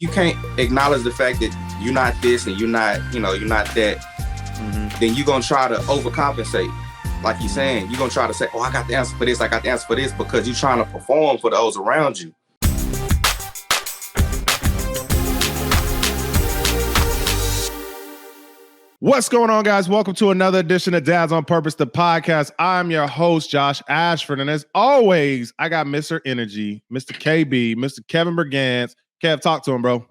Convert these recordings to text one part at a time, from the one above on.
you can't acknowledge the fact that you're not this and you're not that, then you're gonna try to overcompensate. Like you're saying, you're gonna try to say, oh, I got the answer for this, I got the answer for this, because you're trying to perform for those around you. What's going on, guys? Welcome to another edition of Dads on Purpose, the podcast. I'm your host, Josh Ashford, and as always, I got Mr. Energy, Mr. KB, Mr. Kevin Brigance. Kev, talk to him, bro.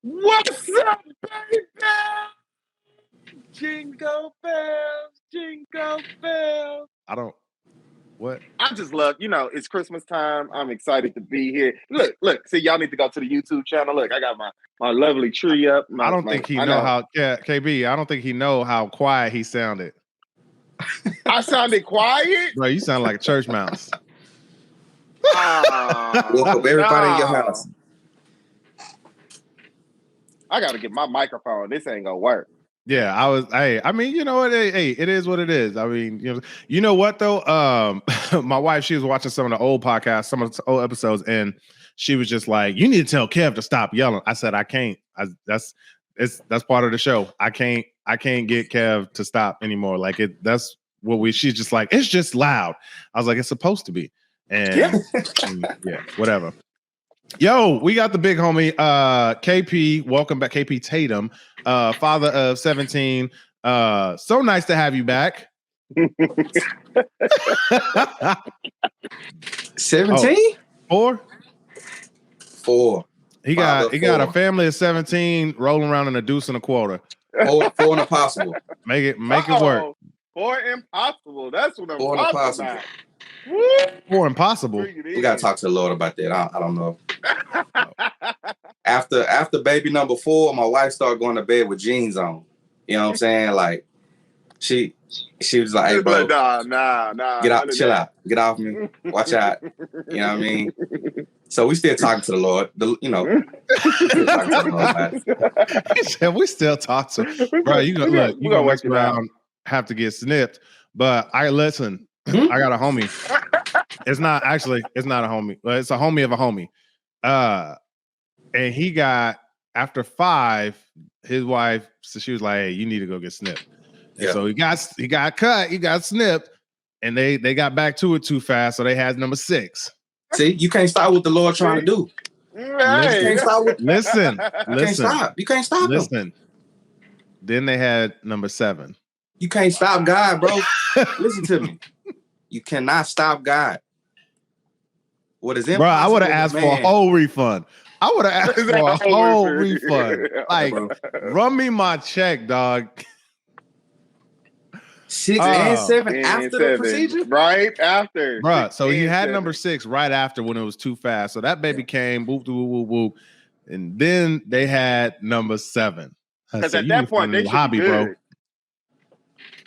What's up, baby? Jingle bells, jingle bells. What? I just love, it's Christmas time. I'm excited to be here. Look, see, y'all need to go to the YouTube channel. Look, I got my lovely tree up. I don't think he know how, KB, I don't think he know how quiet he sounded. I sounded quiet? Bro, you sound like a church mouse. Welcome everybody in your house. I got to get my microphone. This ain't going to work. Yeah, I mean, you know what? Hey, it is what it is. I mean, you know what though? My wife, she was watching some of the old podcasts, some of the old episodes, and she was just like, "You need to tell Kev to stop yelling." I said, "I can't. That's part of the show. I can't get Kev to stop anymore. Like that's what she's just like, it's just loud." I was like, "It's supposed to be." And yeah, whatever. Yo, we got the big homie, KP. Welcome back, KP Tatum, father of 17. So nice to have you back. 17? Oh, 4. He got a family of 17 rolling around in a deuce and a quarter. 4 and a possible. Make it work. 4 impossible. That's what I'm 4 talking impossible. about. 4 impossible. We gotta talk to the Lord about that. I don't know. After baby number 4, my wife started going to bed with jeans on. You know what I'm saying? Like she was like, "Hey, bro, nah. Get out, chill out, get off me, watch out." You know what I mean? So we still talking to the Lord. Still talking to the Lord about it. He said, "We still talk to bro." You gonna mess around, have to get snipped. But listen. I got a homie. It's not a homie. It's a homie of a homie. And he got, after 5, his wife, so she was like, "Hey, you need to go get snipped." And so he got cut, he got snipped, and they got back to it too fast, so they had number 6. See, you can't stop what the Lord trying to do. Right. You can't stop Listen. You can't stop him. Listen. Then they had number 7. You can't stop God, bro. Listen to me. You cannot stop God. What is impossible? Bro, I would have asked for a whole refund. Like, run me my check, dog. 6 and 7 after the procedure? Right after. Bro, so he had number 6 right after when it was too fast. So that baby came, whoop, whoop, whoop, whoop. And then they had number 7. Because at that point, they should hobby, be good. Bro.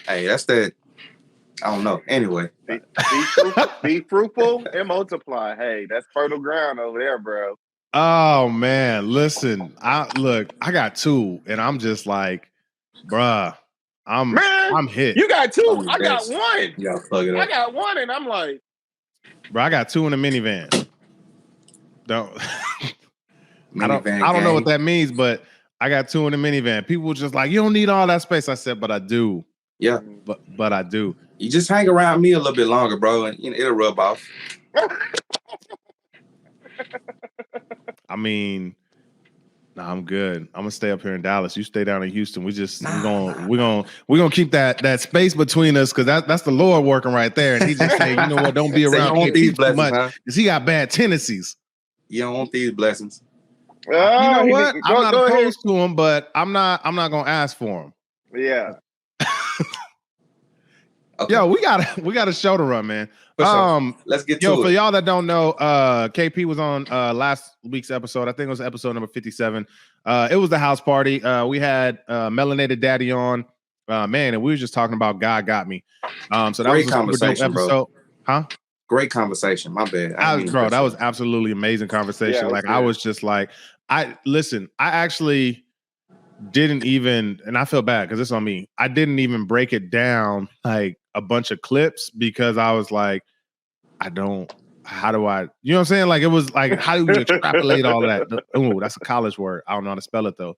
Hey, that's that. I don't know. Anyway. Be fruitful and multiply. Hey, that's fertile ground over there, bro. Oh, man. Listen, I got 2, and I'm just like, bruh, I'm hit. You got 2. I got 1. You gotta plug it up. I got 1, and I'm like, bro, I got 2 in a minivan. I don't know what that means, but I got 2 in a minivan. People were just like, "You don't need all that space." I said, "But I do." Yeah, but I do. You just hang around me a little bit longer, bro, and it'll rub off. I mean, I'm good. I'm gonna stay up here in Dallas. You stay down in Houston. We're gonna keep that space between us, because that's the Lord working right there. And he just saying, "You know what? Don't be around these too much, because he got bad tendencies." You don't want these blessings. You know what? I'm not opposed to him, but I'm not gonna ask for him. Yeah. Okay. Yo, we got a show to run, man. Let's get to it. For y'all that don't know, KP was on last week's episode. I think it was episode number 57. It was the house party. We had Melanated Daddy on, man, and we were just talking about God Got Me. So that Great was a conversation, episode. bro. Huh? Great conversation. My bad. That was absolutely amazing conversation. Yeah, like I was just like, I actually didn't even, and I feel bad because it's on me. I didn't even break it down like a bunch of clips, because I was like, I don't how do I, you know what I'm saying? Like, it was like, how do you extrapolate all that? Oh, that's a college word. I don't know how to spell it though.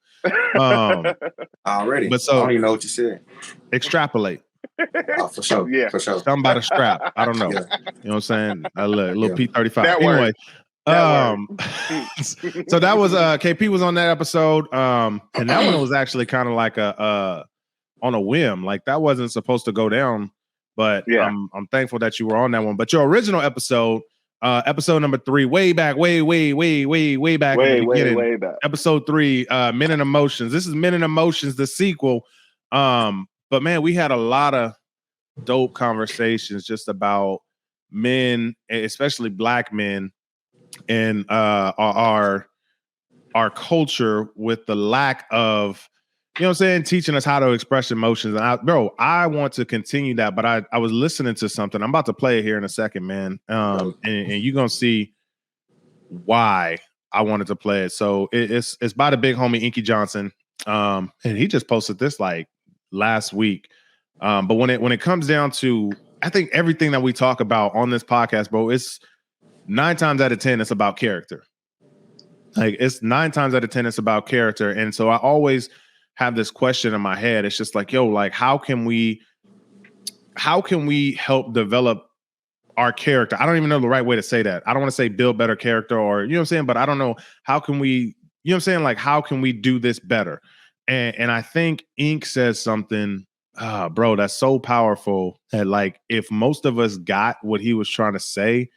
Already. But so I don't even know what you said. Extrapolate. Oh, for sure. Yeah. For sure. Something about a strap. I don't know. Yeah. You know what I'm saying? A little P35. That Anyway. word. So that was KP was on that episode. And that one was actually kind of like a on a whim. Like that wasn't supposed to go down, but Yeah. I'm thankful that you were on that one. But your original episode, episode number 3, way back in the beginning. Way back. Episode 3, Men and Emotions. This is Men and Emotions, the sequel. But man, we had a lot of dope conversations just about men, especially Black men, and our culture with the lack of, you know what I'm saying, teaching us how to express emotions. And I want to continue that, but I was listening to something. I'm about to play it here in a second, man. And you're gonna see why I wanted to play it. So it's by the big homie Inky Johnson. And he just posted this like last week. But when it comes down to, I think everything that we talk about on this podcast, bro, it's 9 times out of 10, it's about character. Like it's 9 times out of 10, it's about character. And so I always have this question in my head. It's just like, yo, like how can we help develop our character? I don't even know the right way to say that. I don't want to say build better character or, you know what I'm saying? But I don't know, how can we, you know what I'm saying? Like, how can we do this better? And I think Ink says something, bro, that's so powerful that like, if most of us got what he was trying to say,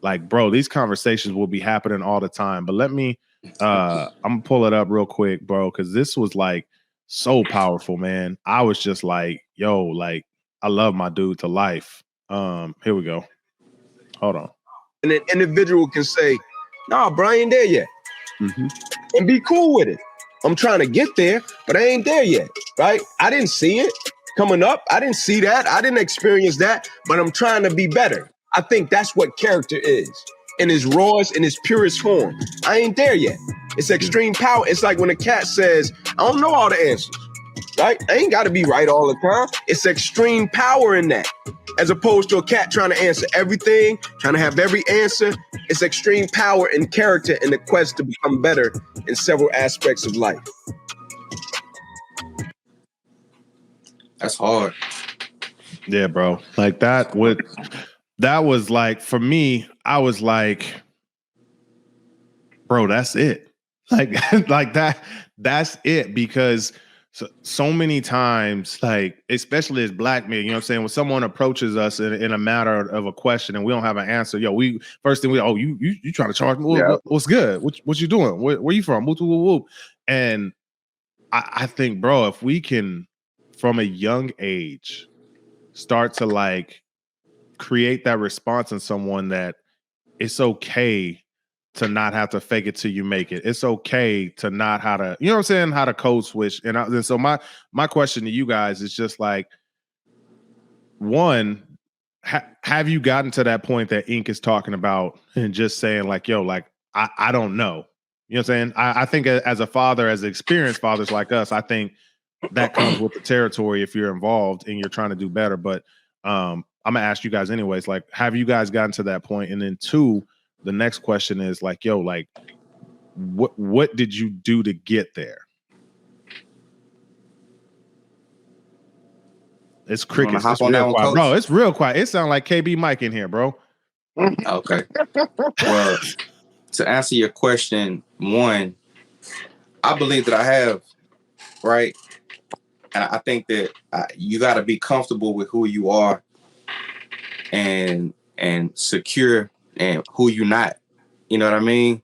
like, bro, these conversations will be happening all the time. But let me, I'm gonna pull it up real quick, bro, because this was like so powerful, man. I was just like, yo, like, I love my dude to life. Here we go. Hold on. And an individual can say, nah, bro, I ain't there yet. Mm-hmm. And be cool with it. I'm trying to get there, but I ain't there yet, right? I didn't see it coming up. I didn't see that. I didn't experience that, but I'm trying to be better. I think that's what character is in its rawest, in its purest form. I ain't there yet. It's extreme power. It's like when a cat says, I don't know all the answers, right? I ain't got to be right all the time. It's extreme power in that, as opposed to a cat trying to answer everything, trying to have every answer. It's extreme power and character in the quest to become better in several aspects of life. That's hard. Yeah, bro. Like that was like, for me, I was like, bro, that's it. Like, like that's it. Because so many times, like, especially as Black men, you know what I'm saying? When someone approaches us in a matter of a question and we don't have an answer, yo, first thing you trying to charge me? What's good? What you doing? Where you from? Whoop, whoop, whoop. And I think, bro, if we can, from a young age, start to like create that response in someone that it's okay to not have to fake it till you make it. It's okay to not how to, you know what I'm saying, how to code switch. And so my question to you guys is just like, one, have you gotten to that point that Ink is talking about and just saying like, yo, like, I don't know. You know what I'm saying? I think as a father, as experienced fathers like us, I think that comes with the territory if you're involved and you're trying to do better. But I'm gonna ask you guys anyways, like, have you guys gotten to that point? And then 2, the next question is like, yo, like, what did you do to get there? It's crickets. It's real quiet, bro. It's real quiet. It sounds like KB Mike in here, bro. Okay. Well, to answer your question, 1, I believe that I have, right? And I think that you got to be comfortable with who you are and secure and who you're not. You know what I mean?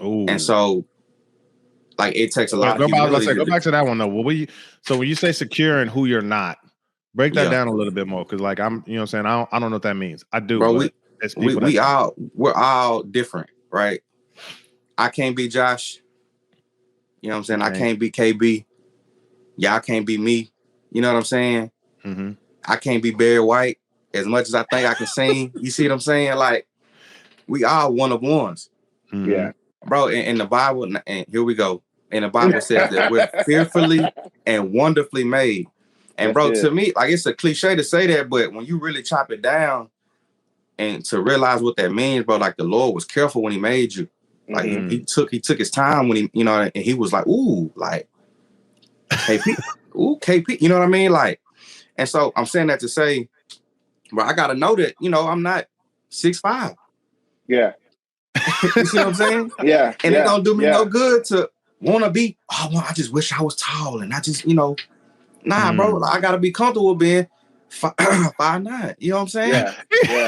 Ooh. And so, like, it takes a lot of humility. Go back to that one though. So when you say secure and who you're not, break that down a little bit more, because like you know what I'm saying, I don't know what that means. I do, bro. We're all different, right? I can't be Josh. You know what I'm saying? Okay. I can't be KB. Y'all can't be me. You know what I'm saying? Mm-hmm. I can't be Barry White as much as I think I can sing. You see what I'm saying? Like, we are one of ones. Mm-hmm. Yeah. Bro, in the Bible, and here we go. And the Bible says that we're fearfully and wonderfully made. And bro, to me, like, it's a cliche to say that, but when you really chop it down and to realize what that means, bro. Like the Lord was careful when He made you. Like he took His time when He, and He was like, ooh, like KP, KP, you know what I mean? Like, and so I'm saying that to say, bro, I gotta know that, I'm not 6'5". Yeah. You see what I'm saying? Yeah. And it don't do me no good to want to be, I just wish I was tall. And I just, nah, bro, like, I got to be comfortable being 5'9". You know what I'm saying? Yeah.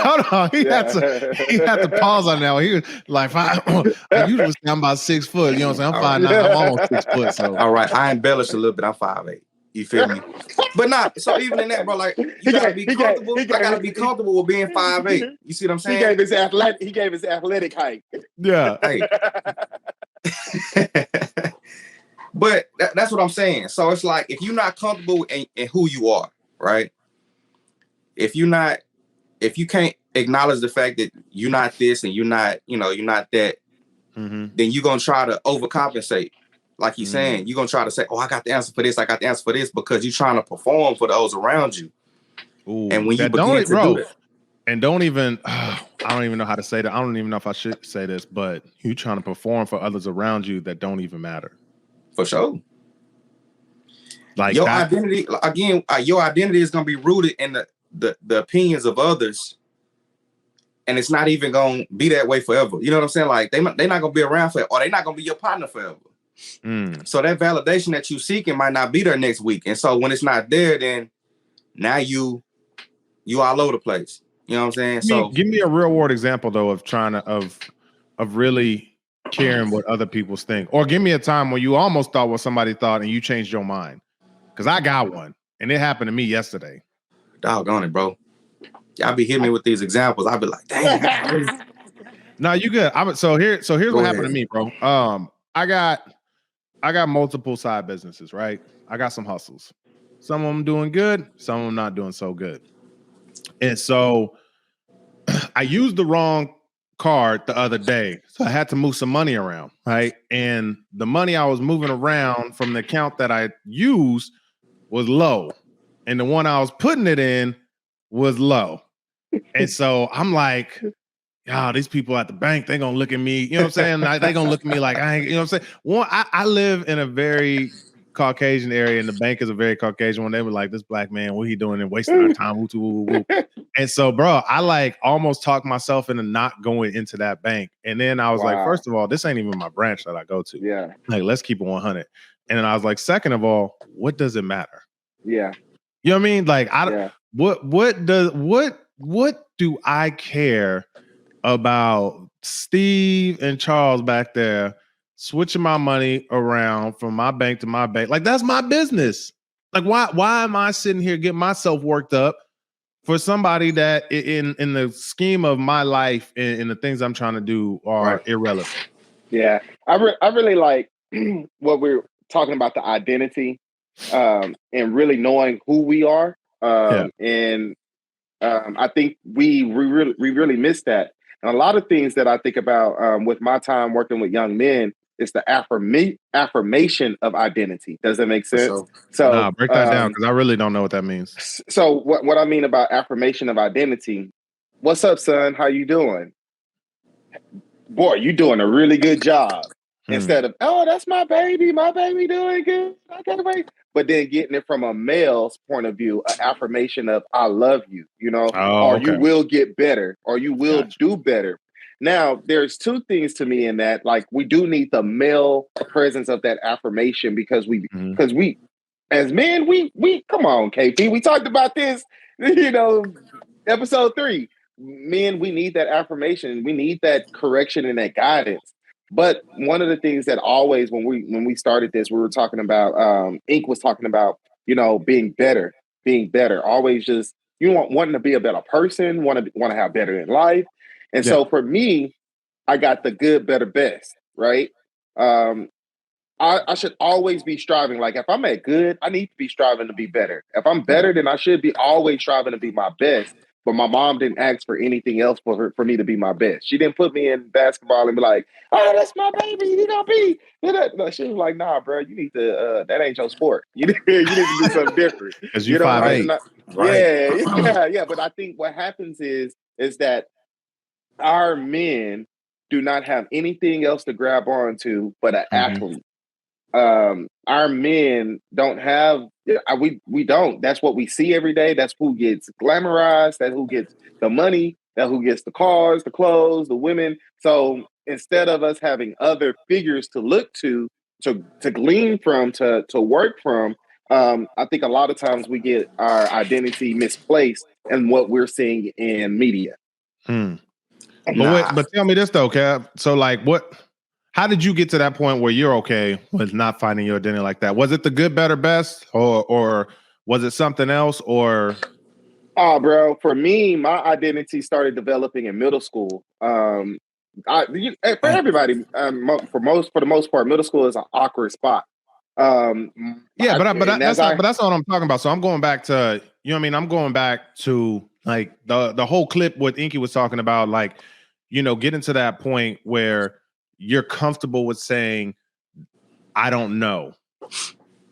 Hold on. He had to pause on that one. He was like, I usually I'm about 6 foot. You know what I'm saying? I'm 5'9". I'm almost 6 foot. So all right, I embellish a little bit. I'm 5'8". You feel me? But not so even in that, bro. Like you gotta be comfortable. I gotta be comfortable with being 5'8". You see what I'm saying? He gave his athletic height. Yeah. Hey. But that's what I'm saying. So it's like if you're not comfortable in who you are, right? If you can't acknowledge the fact that you're not this and you're not that, then you're gonna try to overcompensate. Like you're saying, you're gonna try to say, "Oh, I got the answer for this. I got the answer for this," because you're trying to perform for those around you. Ooh, and when you begin to do that, and don't even, I don't even know how to say that. I don't even know if I should say this, but you trying to perform for others around you that don't even matter. For sure. Like your identity, again, your identity is gonna be rooted in the opinions of others. And it's not even gonna be that way forever. You know what I'm saying? Like they're not gonna be around forever, or they're not gonna be your partner forever. So that validation that you seeking might not be there next week. And so when it's not there, then now you all over the place. You know what I'm saying? Give me a real world example though of trying to of really caring what other people think. Or give me a time where you almost thought what somebody thought and you changed your mind. Because I got one, and it happened to me yesterday. Doggone it, bro. Y'all be hitting me with these examples. I'll be like, dang. No, you good. So here's what happened to me, bro. I got multiple side businesses, right? I got some hustles. Some of them doing good, some of them not doing so good. And so I used the wrong card the other day. So I had to move some money around, right? And the money I was moving around from the account that I used was low. And the one I was putting it in was low. And so I'm like, these people at the bank, they're going to look at me, you know what I'm saying? Like, they're going to look at me like, I ain't, you know what I'm saying? One, I live in a very Caucasian area, and the bank is a very Caucasian one. They were like, this black man, what he doing and wasting our time? Woo, woo, woo. And so, bro, I like almost talked myself into not going into that bank. And then I was like, first of all, this ain't even my branch that I go to. Yeah. Like, let's keep it 100. And then I was like, second of all, what does it matter? Yeah. You know what I mean? Like, what do I care about Steve and Charles back there switching my money around from my bank to my bank? Like, that's my business. Like, why am I sitting here getting myself worked up for somebody that in the scheme of my life and the things I'm trying to do are irrelevant? Yeah. I really like what we're talking about, the identity, and really knowing who we are. And I think we really miss that. And a lot of things that I think about with my time working with young men is the affirmation of identity. Does that make sense? So break that down, because I really don't know what that means. So what I mean about affirmation of identity, what's up, son? How you doing? Boy, you doing a really good job. Instead of, oh, that's my baby doing good. I can't wait. But then getting it from a male's point of view, an affirmation of, I love you, or you will get better, or you will do better. Now, there's two things to me in that, like, we do need the male presence of that affirmation because we, as men, we come on, KP, we talked about this, episode 3. Men, we need that affirmation. We need that correction and that guidance. But one of the things that always, when we started this, we were talking about, Ink was talking about, being better, always just, wanting to be a better person, want to have better in life. And so for me, I got the good, better, best, right? I should always be striving. Like, if I'm at good, I need to be striving to be better. If I'm better, then I should be always striving to be my best. But my mom didn't ask for anything else for me to be my best. She didn't put me in basketball and be like, oh, that's my baby. He gonna be. No, she was like, nah, bro, you need to, that ain't your sport. You need to do something different. Because you're 5'8". Yeah. But I think what happens is that our men do not have anything else to grab onto but an athlete. Our men don't have, we don't. That's what we see every day. That's who gets glamorized. That's who gets the money. That's who gets the cars, the clothes, the women. So instead of us having other figures to look to glean from, to work from, I think a lot of times we get our identity misplaced in what we're seeing in media. But tell me this though, Cap. So like how did you get to that point where you're okay with not finding your identity like that? Was it the good, better, best, or was it something else? Or oh, bro, for me, my identity started developing in middle school. For everybody, for the most part, middle school is an awkward spot. That's not what I'm talking about. So I'm going back to, you know what I mean? I'm going back to like the whole clip what Inky was talking about, like, you know, getting to that point where you're comfortable with saying, I don't know.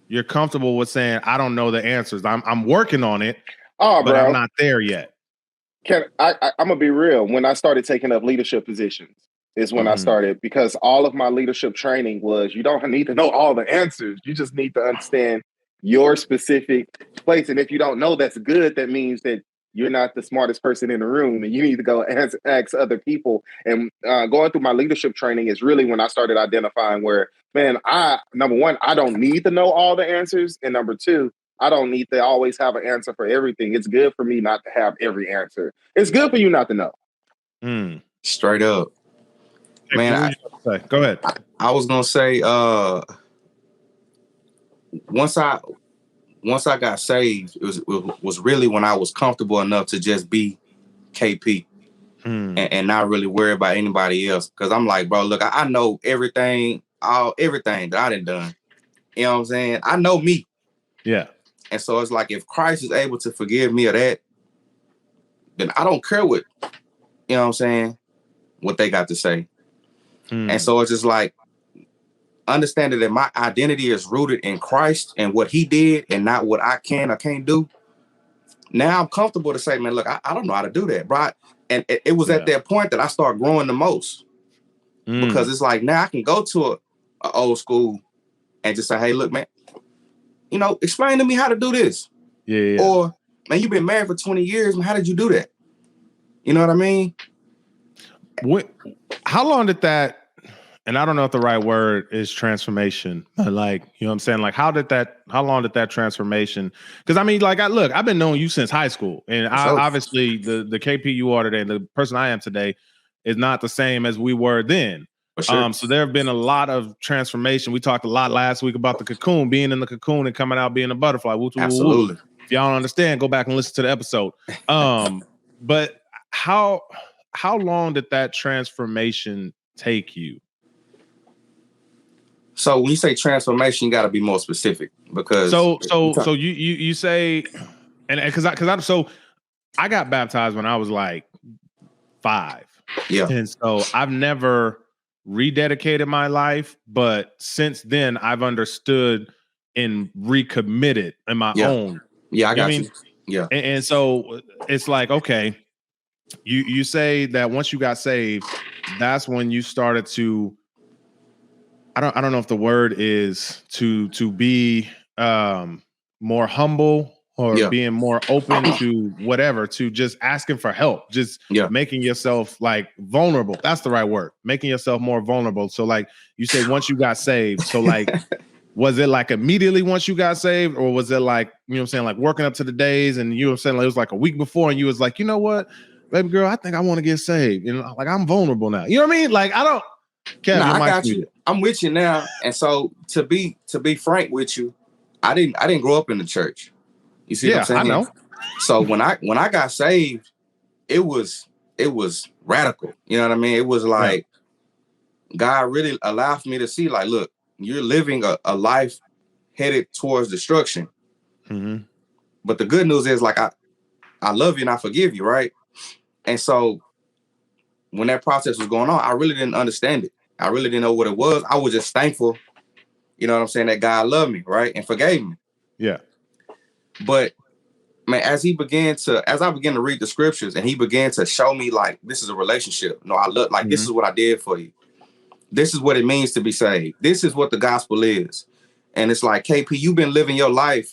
You're comfortable with saying, I don't know the answers. I'm working on it, but bro, I'm not there yet. I'm gonna be real. When I started taking up leadership positions is when I started, because all of my leadership training was, you don't need to know all the answers. You just need to understand your specific place. And if you don't know, that's good. That means that you're not the smartest person in the room, and you need to go ask other people. And going through my leadership training is really when I started identifying where, man, number one, I don't need to know all the answers. And number two, I don't need to always have an answer for everything. It's good for me not to have every answer. It's good for you not to know. Straight up. Hey, man, go ahead. I was gonna say, once I got saved, it was really when I was comfortable enough to just be KP and not really worry about anybody else. Because I'm like, bro, look, I know everything that I done. You know what I'm saying? I know me. Yeah. And so it's like, if Christ is able to forgive me of that, then I don't care what, you know what I'm saying, what they got to say. And so it's just like, understanding that my identity is rooted in Christ and what he did and not what I can or can't do. Now I'm comfortable to say, man, look, I don't know how to do that, bro. And it was at that point that I started growing the most. Because it's like, now I can go to a old school and just say, hey, look, man, you know, explain to me how to do this. Yeah. Or, man, you've been married for 20 years, man, how did you do that? You know what I mean? How long did that, and I don't know if the right word is transformation, but like, you know what I'm saying? Like, how long did that transformation? Because I mean, like, I've been knowing you since high school, and obviously the KP you are today, the person I am today, is not the same as we were then. Sure. So there have been a lot of transformation. We talked a lot last week about the cocoon, being in the cocoon and coming out being a butterfly. Absolutely. If y'all don't understand, go back and listen to the episode. But how long did that transformation take you? So when you say transformation, you got to be more specific, because so you say, and because I got baptized when I was like 5. Yeah. And so I've never rededicated my life, but since then I've understood and recommitted in my own. Yeah, I got you. Yeah. And so it's like, okay, you say that once you got saved, that's when you started to, I don't know if the word is to be more humble or being more open to whatever, to just asking for help, just making yourself like vulnerable. That's the right word. Making yourself more vulnerable. So like you say, once you got saved, so like, was it like immediately once you got saved, or was it like, you know what I'm saying, like working up to the days, and you know what I'm saying, like it was like a week before and you was like, you know what, baby girl, I think I want to get saved. You know, like I'm vulnerable now. You know what I mean? Like I don't. Kevin, I got you. I'm with you now. And so to be frank with you, I didn't grow up in the church. You see what I'm saying? I know. So when I got saved, it was radical. You know what I mean? It was like God really allowed me to see, like, look, you're living a life headed towards destruction. Mm-hmm. But the good news is, like, I love you and I forgive you, right? And so when that process was going on, I really didn't understand it. I really didn't know what it was. I was just thankful, you know what I'm saying, that God loved me, right? And forgave me. Yeah. But man, as I began to read the scriptures and he began to show me like, this is a relationship. No, I look like this is what I did for you. This is what it means to be saved. This is what the gospel is. And it's like, KP, you've been living your life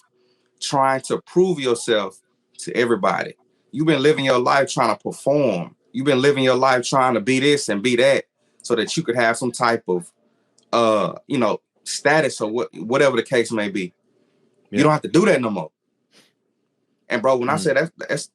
trying to prove yourself to everybody. You've been living your life trying to perform. You've been living your life trying to be this and be that so that you could have some type of, status or whatever the case may be. Yeah. You don't have to do that no more. And bro, when I say that's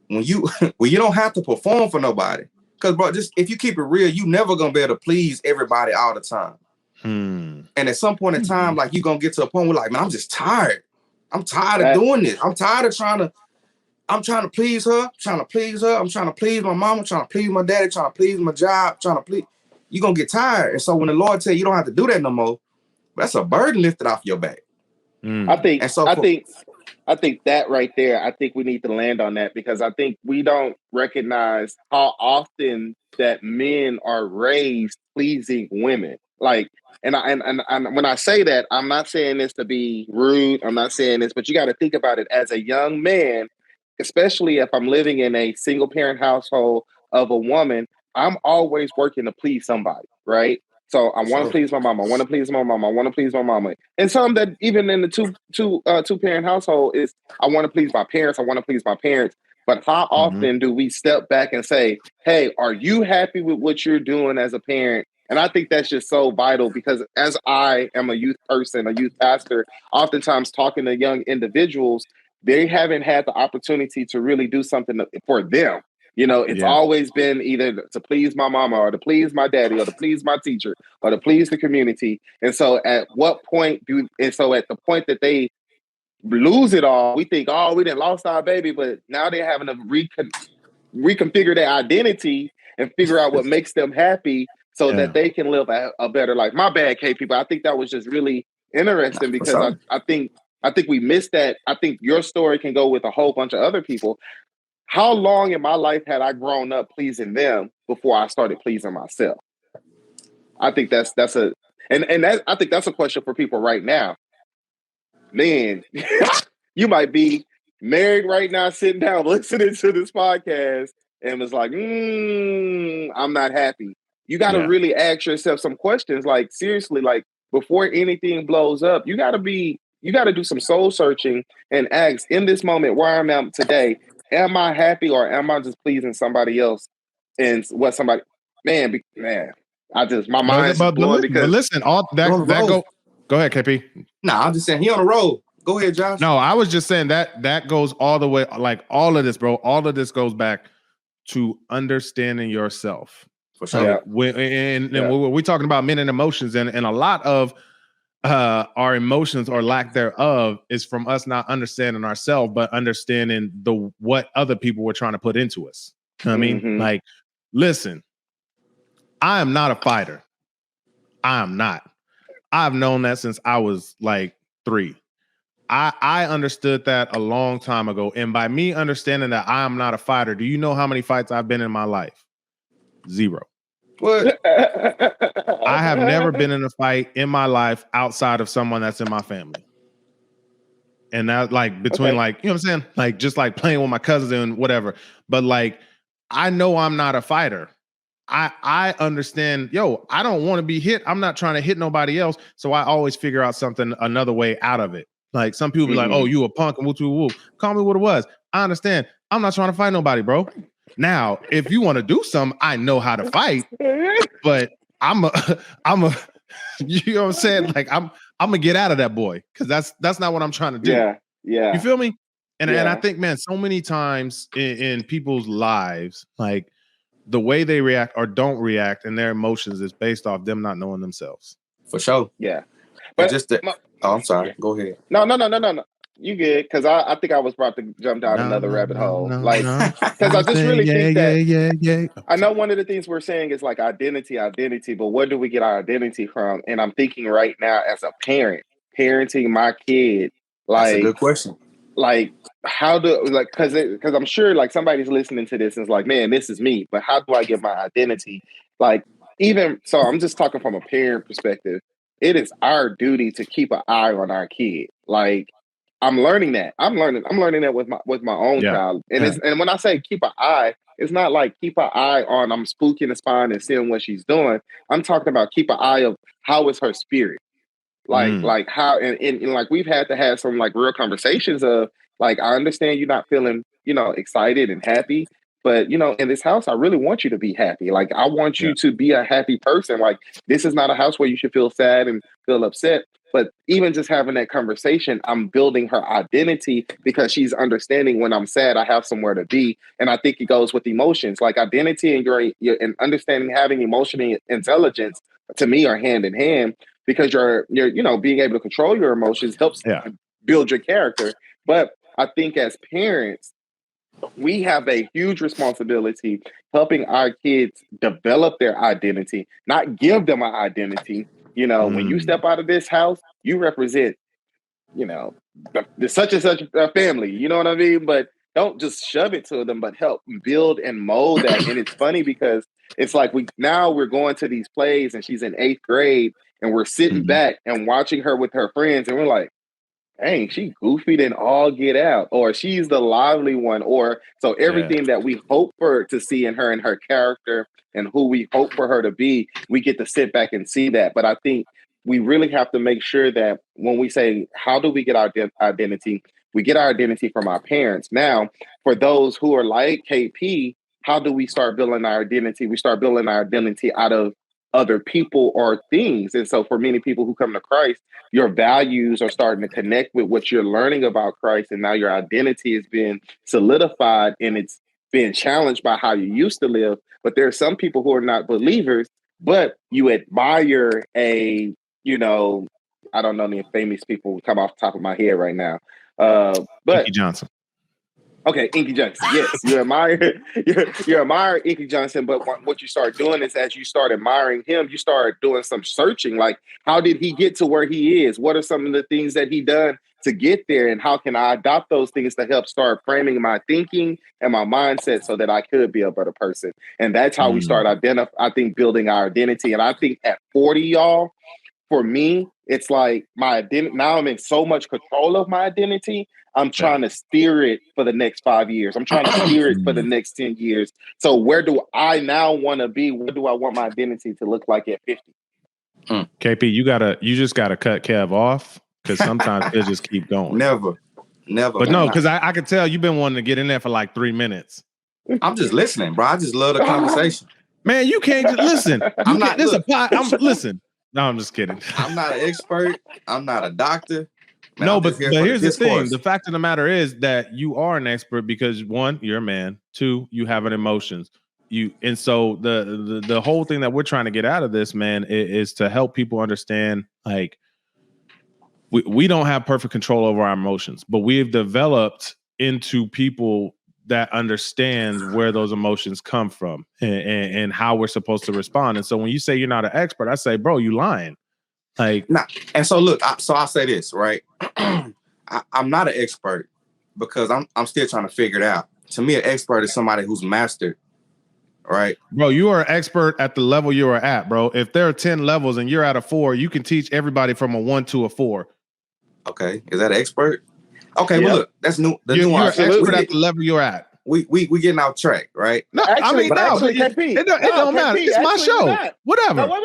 when you don't have to perform for nobody. Because bro, just if you keep it real, you never gonna be able to please everybody all the time. And at some point in time, like you're gonna get to a point where like, man, I'm just tired. I'm tired of doing this. I'm tired of trying to please her, I'm trying to please my mama, trying to please my daddy, trying to please my job, you're gonna get tired. And so when the Lord tell you don't have to do that no more, that's a burden lifted off your back. I think that right there, I think we need to land on that because I think we don't recognize how often that men are raised pleasing women. Like, and when I say that, I'm not saying this to be rude. I'm not saying this, but you got to think about it as a young man, especially if I'm living in a single parent household of a woman, I'm always working to please somebody, right? So I want to please my mama. I want to please my mama. I want to please my mama. And some that even in the two parent household is I want to please my parents. I want to please my parents. But how often do we step back and say, hey, are you happy with what you're doing as a parent? And I think that's just so vital because as I am a youth person, a youth pastor, oftentimes talking to young individuals, they haven't had the opportunity to really do something for them. You know, it's always been either to please my mama or to please my daddy or to please my teacher or to please the community. And so at what point at the point that they lose it all, we think, oh, we didn't lost our baby, but now they're having to reconfigure their identity and figure out what makes them happy so that they can live a better life. My bad, KP, but I think that was just really interesting because I think we missed that. I think your story can go with a whole bunch of other people. How long in my life had I grown up pleasing them before I started pleasing myself? I think I think that's a question for people right now. Man, you might be married right now, sitting down, listening to this podcast and was like, I'm not happy. You got to really ask yourself some questions. Like, seriously, like before anything blows up, you got to do some soul searching and ask in this moment where I'm at today, am I happy or am I just pleasing somebody else? And what somebody, my mind's blowing because. But listen, all that go ahead, KP. Nah, I'm just saying he on the road. Go ahead, Josh. No, I was just saying that goes all the way, like all of this, bro. All of this goes back to understanding yourself. For sure. When we're talking about men and emotions, and a lot of our emotions or lack thereof is from us not understanding ourselves, but understanding what other people were trying to put into us. You know what I mean? Like, listen, I am not a fighter. I am not. I've known that since I was like 3. I understood that a long time ago. And by me understanding that I am not a fighter, do you know how many fights I've been in my life? 0. What? I have never been in a fight in my life outside of someone that's in my family. And that like between like, you know what I'm saying? Like just like playing with my cousins and whatever. But like, I know I'm not a fighter. I understand, I don't want to be hit. I'm not trying to hit nobody else. So I always figure out another way out of it. Like some people be like, oh, you a punk and woo. Call me what it was. I understand. I'm not trying to fight nobody, bro. Now, if you want to do something, I know how to fight, but I'm a, you know what I'm saying? Like I'm gonna get out of that boy because that's not what I'm trying to do. Yeah. You feel me? And I think, man, so many times in people's lives, like the way they react or don't react and their emotions is based off them not knowing themselves. For sure. Yeah. But I'm sorry. Go ahead. No. You good? Because I think I was about to jump down another rabbit hole. Because I just really think that I know one of the things we're saying is like identity, but where do we get our identity from? And I'm thinking right now as a parent, parenting my kid. Like, that's a good question. Like, how because I'm sure like somebody's listening to this and is like, man, this is me. But how do I get my identity? Like, even so, I'm just talking from a parent perspective. It is our duty to keep an eye on our kid. Like, I'm learning that. I'm learning that with my own child. And and when I say keep an eye, it's not like keep an eye on I'm spooking the spine and seeing what she's doing. I'm talking about keep an eye of how is her spirit. Like how and like we've had to have some like real conversations of like I understand you're not feeling, excited and happy, but in this house, I really want you to be happy. Like I want you to be a happy person. Like this is not a house where you should feel sad and feel upset. But even just having that conversation, I'm building her identity because she's understanding when I'm sad, I have somewhere to be. And I think it goes with emotions, like identity and your and understanding having emotional intelligence to me are hand in hand because you're being able to control your emotions helps build your character. But I think as parents, we have a huge responsibility helping our kids develop their identity, not give them an identity. When you step out of this house, you represent, the such and such a family. You know what I mean? But don't just shove it to them, but help build and mold that. And it's funny because it's like we're going to these plays and she's in 8th grade and we're sitting back and watching her with her friends and we're like, dang, she goofy than all get out, or she's the lively one, or so everything that we hope for to see in her and her character and who we hope for her to be, we get to sit back and see that. But I think we really have to make sure that when we say, how do we get our identity? We get our identity from our parents. Now, for those who are like KP, how do we start building our identity? We start building our identity out of other people or things. And so for many people who come to Christ, your values are starting to connect with what you're learning about Christ. And now your identity is being solidified and it's being challenged by how you used to live. But there are some people who are not believers, but you admire I don't know any famous people who come off the top of my head right now. But Inky Johnson. Okay, Inky Johnson. Yes, you admire Inky Johnson, but what you start doing is as you start admiring him, you start doing some searching. Like, how did he get to where he is? What are some of the things that he done to get there? And how can I adopt those things to help start framing my thinking and my mindset so that I could be a better person? And that's how we start building our identity. And I think at 40, y'all, for me, it's like my identity. Now I'm in so much control of my identity. I'm trying to steer it for the next 5 years. I'm trying to steer it for the next 10 years. So where do I now want to be? What do I want my identity to look like at 50? KP, you just gotta cut Kev off because sometimes he'll just keep going. Never. But no, because I could tell you've been wanting to get in there for like 3 minutes. I'm just listening, bro. I just love the conversation. Man, you can't just listen. Listen. No, I'm just kidding. I'm not an expert. I'm not a doctor. Man, no, but here's the thing. The fact of the matter is that you are an expert because 1, you're a man. 2, you have an emotions. And so the whole thing that we're trying to get out of this, man, is to help people understand, like, we don't have perfect control over our emotions, but we've developed into people that understands where those emotions come from and how we're supposed to respond. And so when you say you're not an expert, I say, bro, you lying. Like, nah. And so look, I'll say this, right? I'm not an expert because I'm still trying to figure it out. To me, an expert is somebody who's mastered, right? Bro, you are an expert at the level you are at, bro. If there are 10 levels and you're at a 4, you can teach everybody from a 1 to a 4. Okay, is that an expert? Okay, well look, that's new. You're an expert at the level you're at. We getting off track, right? No, actually, it don't matter. It's my show. Whatever. No,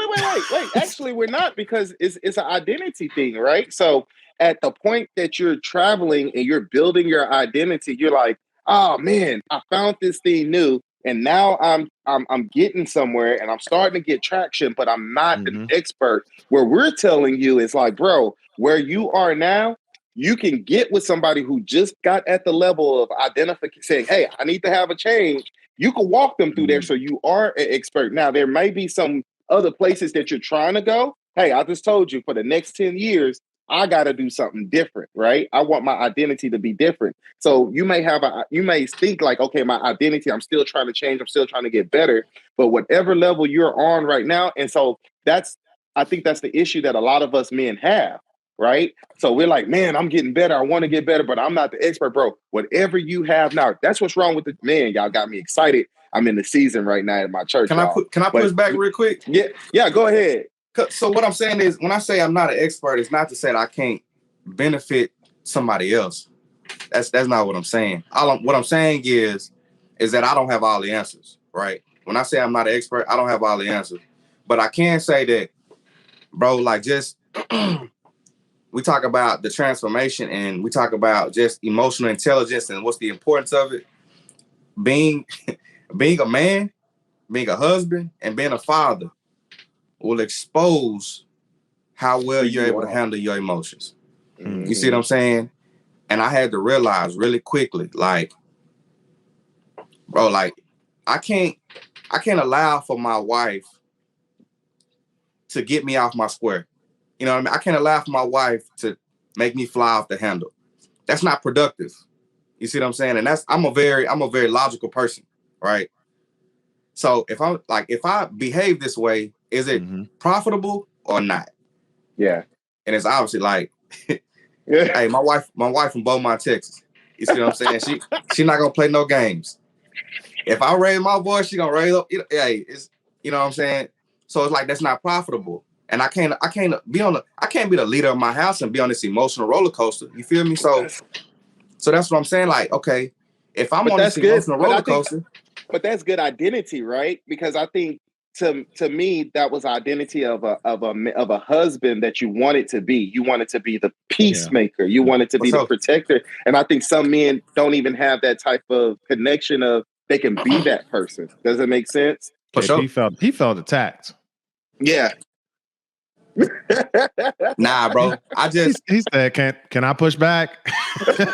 wait. Actually, we're not because it's an identity thing, right? So at the point that you're traveling and you're building your identity, you're like, oh man, I found this thing new, and now I'm getting somewhere and I'm starting to get traction, but I'm not an expert. Where we're telling you is like, bro, where you are now, you can get with somebody who just got at the level of identification, saying, hey, I need to have a change. You can walk them through there so you are an expert. Now, there may be some other places that you're trying to go. Hey, I just told you for the next 10 years, I got to do something different, right? I want my identity to be different. So you may think like, okay, my identity, I'm still trying to change. I'm still trying to get better. But whatever level you're on right now. And so I think that's the issue that a lot of us men have. Right. So we're like, man, I'm getting better. I want to get better, but I'm not the expert, bro. Whatever you have now, that's what's wrong with the man. Y'all got me excited. I'm in the season right now at my church. Can I push back real quick? Yeah, go ahead. So what I'm saying is when I say I'm not an expert, it's not to say that I can't benefit somebody else. That's not what I'm saying. What I'm saying is that I don't have all the answers, right? When I say I'm not an expert, I don't have all the answers. But I can say that, bro, like just we talk about the transformation and we talk about just emotional intelligence and what's the importance of it. Being a man, being a husband, and being a father will expose how well you're able to handle your emotions. Mm-hmm. You see what I'm saying? And I had to realize really quickly, like, bro, like I can't allow for my wife to get me off my square. You know what I mean? I can't allow for my wife to make me fly off the handle. That's not productive. You see what I'm saying? And I'm a very logical person, right? So if I behave this way, is it profitable or not? Yeah. And it's obviously like, hey, my wife from Beaumont, Texas. You see what I'm saying? She not gonna play no games. If I raise my voice, she gonna raise up. Hey, it's, you know what I'm saying? So it's like that's not profitable. And I can't be the leader of my house and be on this emotional roller coaster. You feel me? So that's what I'm saying. Like, okay, if I'm on this emotional roller coaster. But that's good identity, right? Because I think to me, that was identity of a husband that you wanted to be. You wanted to be the peacemaker. You wanted to be the protector. And I think some men don't even have that type of connection of they can be that person. Does it make sense? For sure. He felt attacked. Yeah. Nah, bro. He said, "Can I push back?"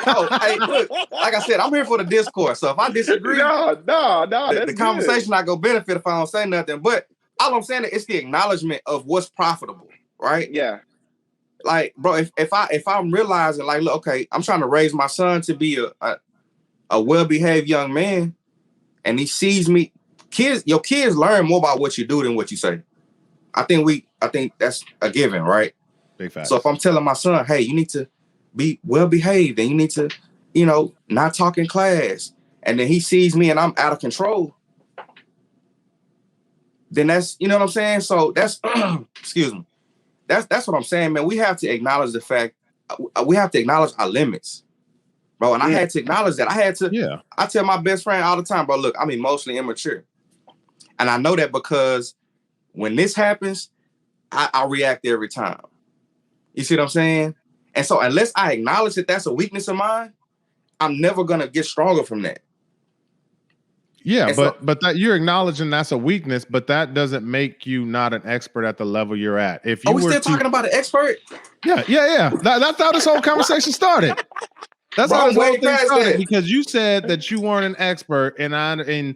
Oh, hey, look. Like I said, I'm here for the discourse. So if I disagree, no, the conversation not gonna benefit if I don't say nothing. But all I'm saying is the acknowledgement of what's profitable, right? Yeah. Like, bro, if I'm realizing, like, look, okay, I'm trying to raise my son to be a well-behaved young man, and he sees me. Your kids learn more about what you do than what you say. I think that's a given, right? Big fact. So if I'm telling my son, hey, you need to be well behaved and you need to, not talk in class, and then he sees me and I'm out of control, then that's, you know what I'm saying? So that's excuse me. That's what I'm saying, man. We have to acknowledge the fact, we have to acknowledge our limits, bro. And I had to acknowledge that. I tell my best friend all the time, bro, look, I'm emotionally immature. And I know that because when this happens, I react every time. You see what I'm saying? And so unless I acknowledge that that's a weakness of mine, I'm never going to get stronger from that. Yeah, but that you're acknowledging that's a weakness, but that doesn't make you not an expert at the level you're at. If you we still talking about an expert? Yeah. That's how this whole conversation started. That's how this whole thing started, because you said that you weren't an expert, and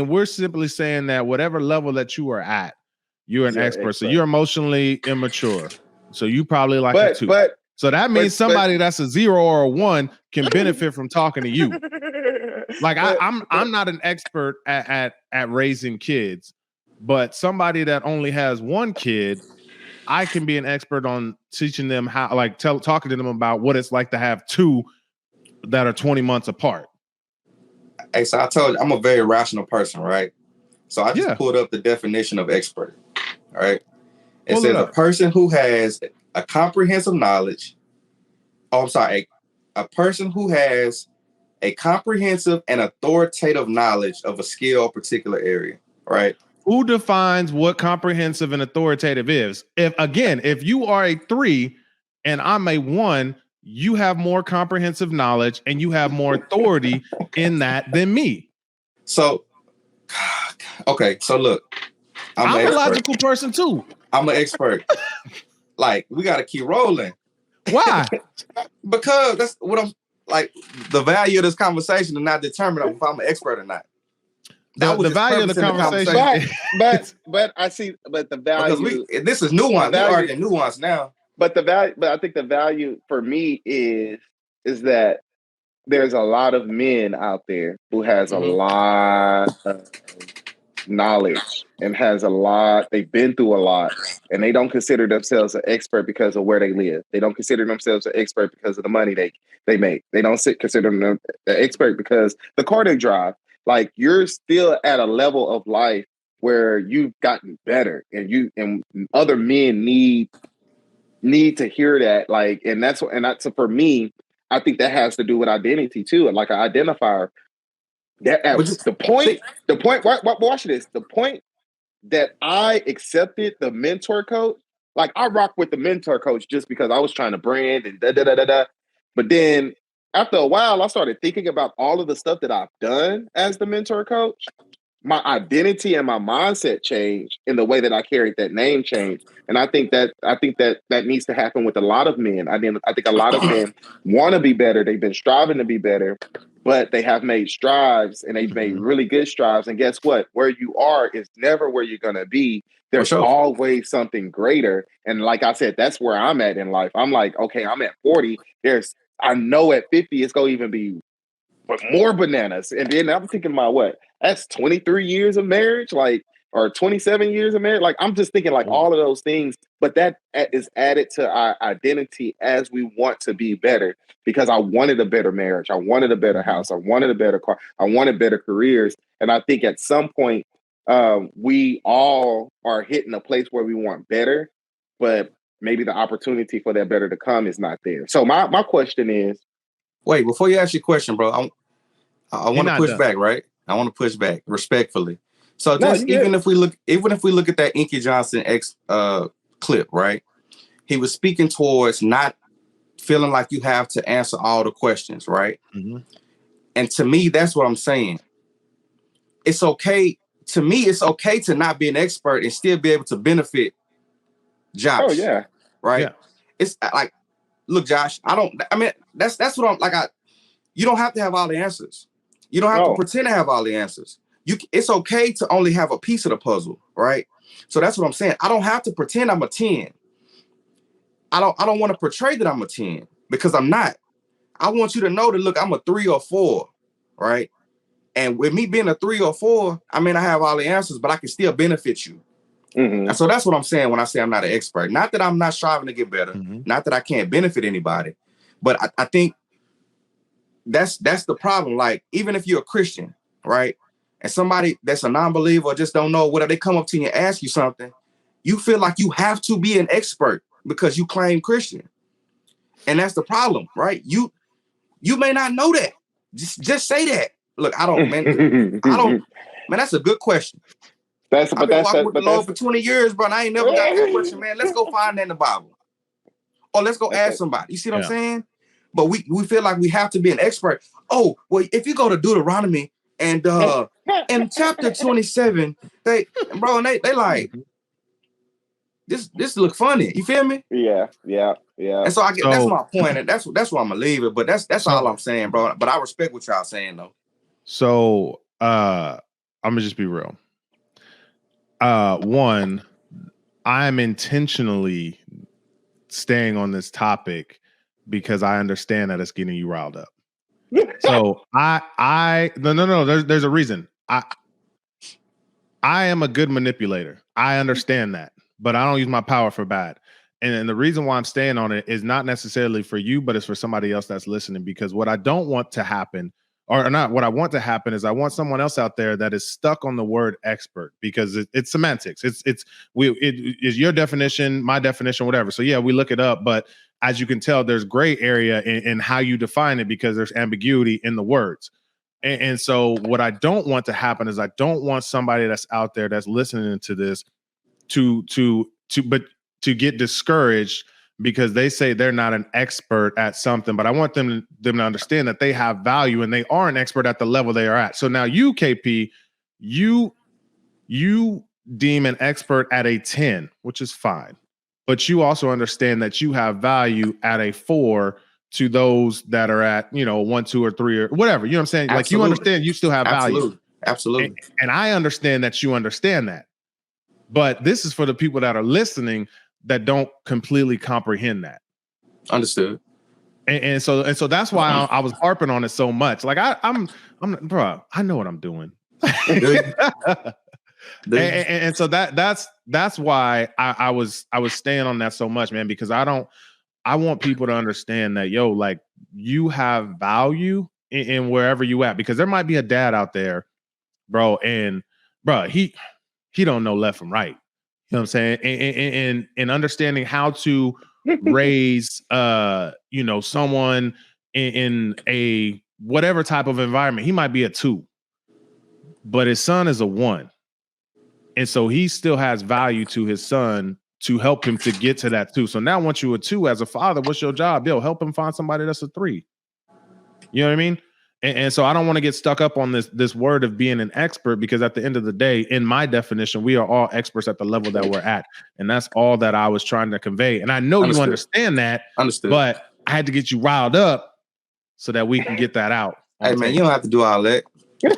we're simply saying that whatever level that you are at, you're an expert. So you're emotionally immature. So you probably like a 2. So that means somebody that's a 0 or a 1 can benefit from talking to you. Like I'm not an expert at raising kids, but somebody that only has 1 kid, I can be an expert on teaching them how, like talking to them about what it's like to have 2 that are 20 months apart. Hey, so I told you I'm a very rational person, right? So I just pulled up the definition of expert. All right. It says a person who has a comprehensive knowledge. Oh, I'm sorry. A person who has a comprehensive and authoritative knowledge of a skill or particular area, right? Who defines what comprehensive and authoritative is? If you are a 3 and I'm a 1, you have more comprehensive knowledge and you have more authority in that than me. So, okay. So look, I'm a logical person too. I'm an expert. Like, we got to keep rolling. Why? Because that's what I'm like. The value of this conversation is not determined if I'm an expert or not. The value of the conversation. But I see. But the value. Because this is nuance. We're arguing nuance now. But the value. But I think the value for me is that there's a lot of men out there who has a lot of knowledge and has a lot. They've been through a lot, and they don't consider themselves an expert because of where they live. They don't consider themselves an expert because of the money they make. They don't consider them an expert because the car they drive. Like, you're still at a level of life where you've gotten better, and other men need to hear that. Like, and that's for me. I think that has to do with identity too, like an identifier. That the point. Watch this. The point that I accepted the mentor coach, like I rock with the mentor coach just because I was trying to brand and da da da da da. But then after a while, I started thinking about all of the stuff that I've done as the mentor coach. My identity and my mindset changed, in the way that I carried that name changed. And I think that needs to happen with a lot of men. I think a lot of men want to be better. They've been striving to be better, but they have made strides, and they've made really good strides. And guess what? Where you are is never where you're going to be. There's always something greater. And like I said, that's where I'm at in life. I'm like, okay, I'm at 40. I know at 50, it's going to even be more bananas. And then I'm thinking about what? That's 23 years of marriage, or 27 years of marriage. Like, I'm just thinking like all of those things, but that is added to our identity as we want to be better, because I wanted a better marriage. I wanted a better house. I wanted a better car. I wanted better careers. And I think at some point, we all are hitting a place where we want better, but maybe the opportunity for that better to come is not there. So my question is, wait, before you ask your question, bro, I want to push back, right? I want to push back respectfully. So even if we look at that Inky Johnson clip, right? He was speaking towards not feeling like you have to answer all the questions, right? Mm-hmm. And to me, that's what I'm saying. It's okay. To me, it's okay to not be an expert and still be able to benefit Josh. Oh yeah. Right. Yeah. It's like, look, Josh, that's what I'm like. You don't have to have all the answers. You don't have to pretend to have all the answers. It's okay to only have a piece of the puzzle, right? So that's what I'm saying. I don't have to pretend I'm a 10. I don't want to portray that I'm a 10, because I'm not. I want you to know that, look, I'm a 3 or 4, right? And with me being a 3 or 4, I mean, I have all the answers, but I can still benefit you. Mm-hmm. And so that's what I'm saying when I say I'm not an expert. Not that I'm not striving to get better. Mm-hmm. Not that I can't benefit anybody. But I think that's the problem. Like, even if you're a Christian, right? And somebody that's a non-believer or just don't know, whether they come up to you and ask you something, you feel like you have to be an expert because you claim Christian. And that's the problem, right? You may not know that. Just say that. Look, man, that's a good question. I've been walking with the Lord for 20 years, bro, and I ain't never got that question, man. Let's go find that in the Bible. Or let's go ask somebody. You see what I'm saying? But we feel like we have to be an expert. Oh, well, if you go to Deuteronomy and in chapter 27, they like, this look funny. You feel me? Yeah. And so that's my point, and that's why I'm gonna leave it. But that's all I'm saying, bro. But I respect what y'all saying, though. So I'm gonna just be real. One, I'm intentionally staying on this topic because I understand that it's getting you riled up. So no. There's a reason. I am a good manipulator. I understand that, but I don't use my power for bad. And the reason why I'm staying on it is not necessarily for you, but it's for somebody else that's listening. Because what I don't want to happen, or not what I want to happen, is I want someone else out there that is stuck on the word expert, because it's semantics. It is your definition, my definition, whatever. So yeah, we look it up, but as you can tell, there's gray area in how you define it, because there's ambiguity in the words. And so what I don't want to happen is I don't want somebody that's out there that's listening to this to get discouraged because they say they're not an expert at something. But I want them to understand that they have value and they are an expert at the level they are at. So now you, KP, you deem an expert at a 10, which is fine. But you also understand that you have value at a 4 to those that are at, 1, 2, or 3, or whatever. You know what I'm saying? Absolutely. Like, you understand you still have value. Absolutely. And I understand that you understand that. But this is for the people that are listening that don't completely comprehend that. Understood. And so that's why I was harping on it so much. Like, I'm bro, I know what I'm doing. And so that's why I was staying on that so much, man, because I want people to understand that, like, you have value in wherever you at, because there might be a dad out there, bro, and bro, he don't know left from right. You know what I'm saying? And understanding how to raise someone in a whatever type of environment. He might be a 2, but his son is a 1. And so he still has value to his son to help him to get to that 2. So now once you're a 2 as a father, what's your job? Yo, help him find somebody that's a 3. You know what I mean? And so I don't want to get stuck up on this word of being an expert, because at the end of the day, in my definition, we are all experts at the level that we're at. And that's all that I was trying to convey. And I know you understand that, but I had to get you riled up so that we can get that out. Hey, man, you don't have to do all that.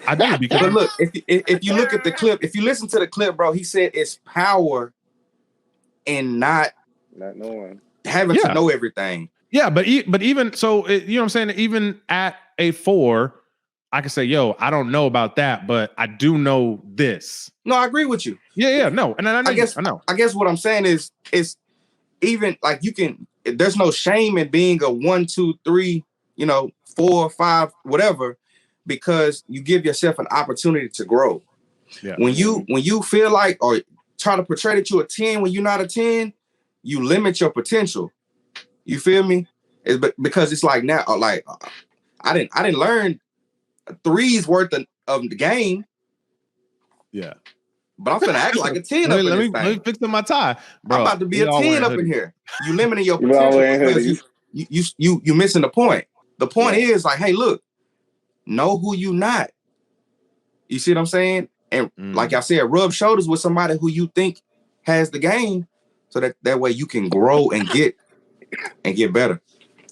I do, because but look, if you look at the clip, if you listen to the clip, bro, he said it's power in not knowing, having to know everything. Yeah, but even so, you know what I'm saying? Even at a 4, I can say, yo, I don't know about that, but I do know this. No, I agree with you. Yeah, no. And I know. I guess what I'm saying is even like there's no shame in being a 1, 2, 3, 4, 5, whatever, because you give yourself an opportunity to grow. Yeah. When you feel like, or try to portray that you're a 10 when you're not a 10, you limit your potential. You feel me? Because it's like now, like I didn't learn 3's worth of the game. Yeah. But I'm gonna act like a 10 up in this thing. Let me fix my tie, bro. I'm about to be a 10 up in here. You limiting your potential because you missing the point. The point is like, hey, look, know who you not. You see what I'm saying? And like I said, rub shoulders with somebody who you think has the game, so that way you can grow and get better.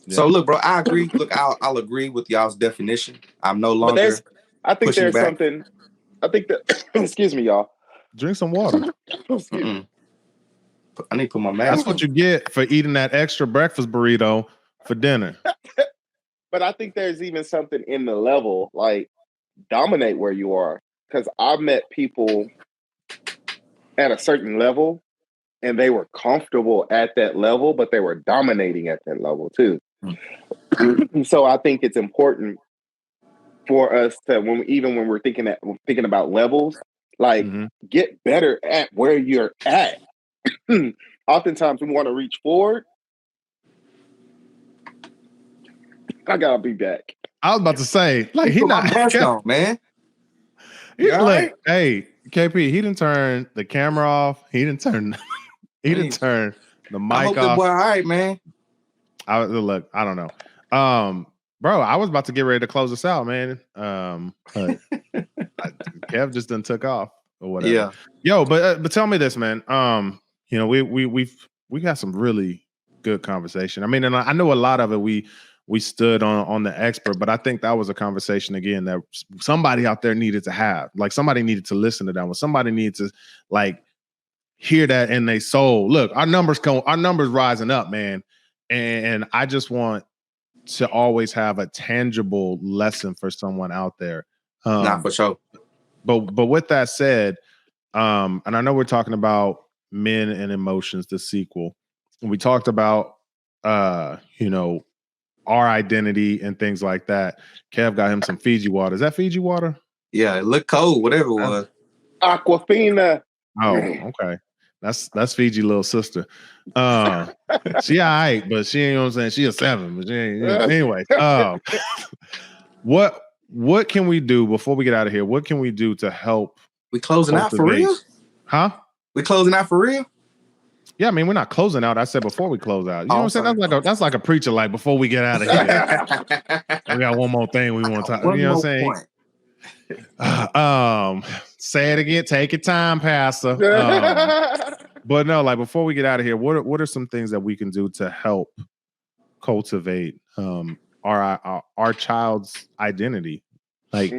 Yeah. So look, bro, I agree. Look, I'll agree with y'all's definition. I'm no longer. I think there's something. I think that. Excuse me, y'all. Drink some water. I need to put my mask. That's what you get for eating that extra breakfast burrito for dinner. But I think there's even something in the level, like dominate where you are. Because I've met people at a certain level and they were comfortable at that level, but they were dominating at that level too. So I think it's important for us to, when we're thinking about levels, like get better at where you're at. Oftentimes we want to reach forward. I gotta be back. I was about to say, like, he not on, man. Like, hey, KP, he didn't turn the camera off. He didn't turn the mic I hope off. Boy, all right, man. Look, I don't know. Bro, I was about to get ready to close this out, man. But Kev just done took off or whatever. Yeah. Yo, but tell me this, man. We got some really good conversation. I mean, and I know a lot of it we stood on the expert, but I think that was a conversation again that somebody out there needed to have. Like, somebody needed to listen to that one. Somebody needed to like hear that in their soul. Look, our numbers rising up, man. And I just want to always have a tangible lesson for someone out there. Not for sure. But with that said, and I know we're talking about Men and Emotions, the sequel. And we talked about our identity and things like that. Kev got him some Fiji water. Is that Fiji water? Yeah, it looked cold, whatever it was. Aquafina. Oh, okay. That's Fiji little sister. She all right, but she ain't, what I'm saying, she a 7, but she ain't, anyway. What can we do before we get out of here? What can we do to help? We closing out for real? Huh? We closing out for real? Yeah, I mean, we're not closing out. I said before we close out. You know what I'm saying? That's like a preacher, like, before we get out of here. We got one more thing we want to talk. You know what I'm saying? Say it again. Take your time, Pastor. But no, like, before we get out of here, what are some things that we can do to help cultivate our child's identity? Like,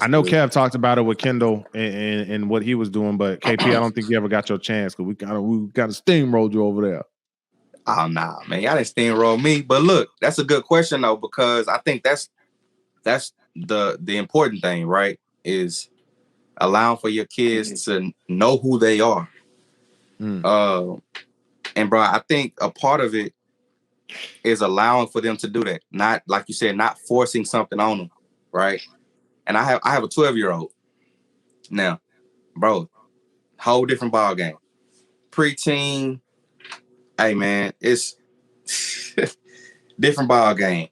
I know Kev talked about it with Kendall and what he was doing, but KP, I don't think you ever got your chance because we got to steamroll you over there. Oh, nah, man. Y'all didn't steamroll me. But look, that's a good question, though, because I think that's the important thing, right? Is allowing for your kids to know who they are. And, bro, I think a part of it is allowing for them to do that. Not, like you said, not forcing something on them, right? And I have a 12-year-old now, bro. Whole different ball game. Preteen, hey man, it's different ball game.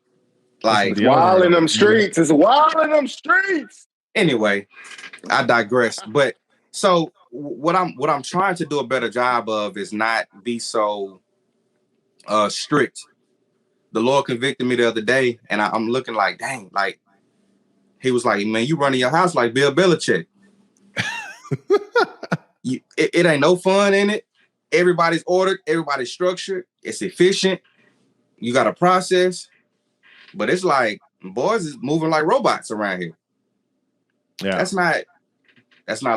Like, wild in them streets. It's wild in them streets. Anyway, I digress. But so what I'm trying to do a better job of is not be so strict. The Lord convicted me the other day, and I'm looking like, dang, like he was like, man, you running your house like Bill Belichick. It ain't no fun in it. Everybody's ordered, everybody's structured, it's efficient. You got a process, but it's like boys is moving like robots around here. Yeah, that's not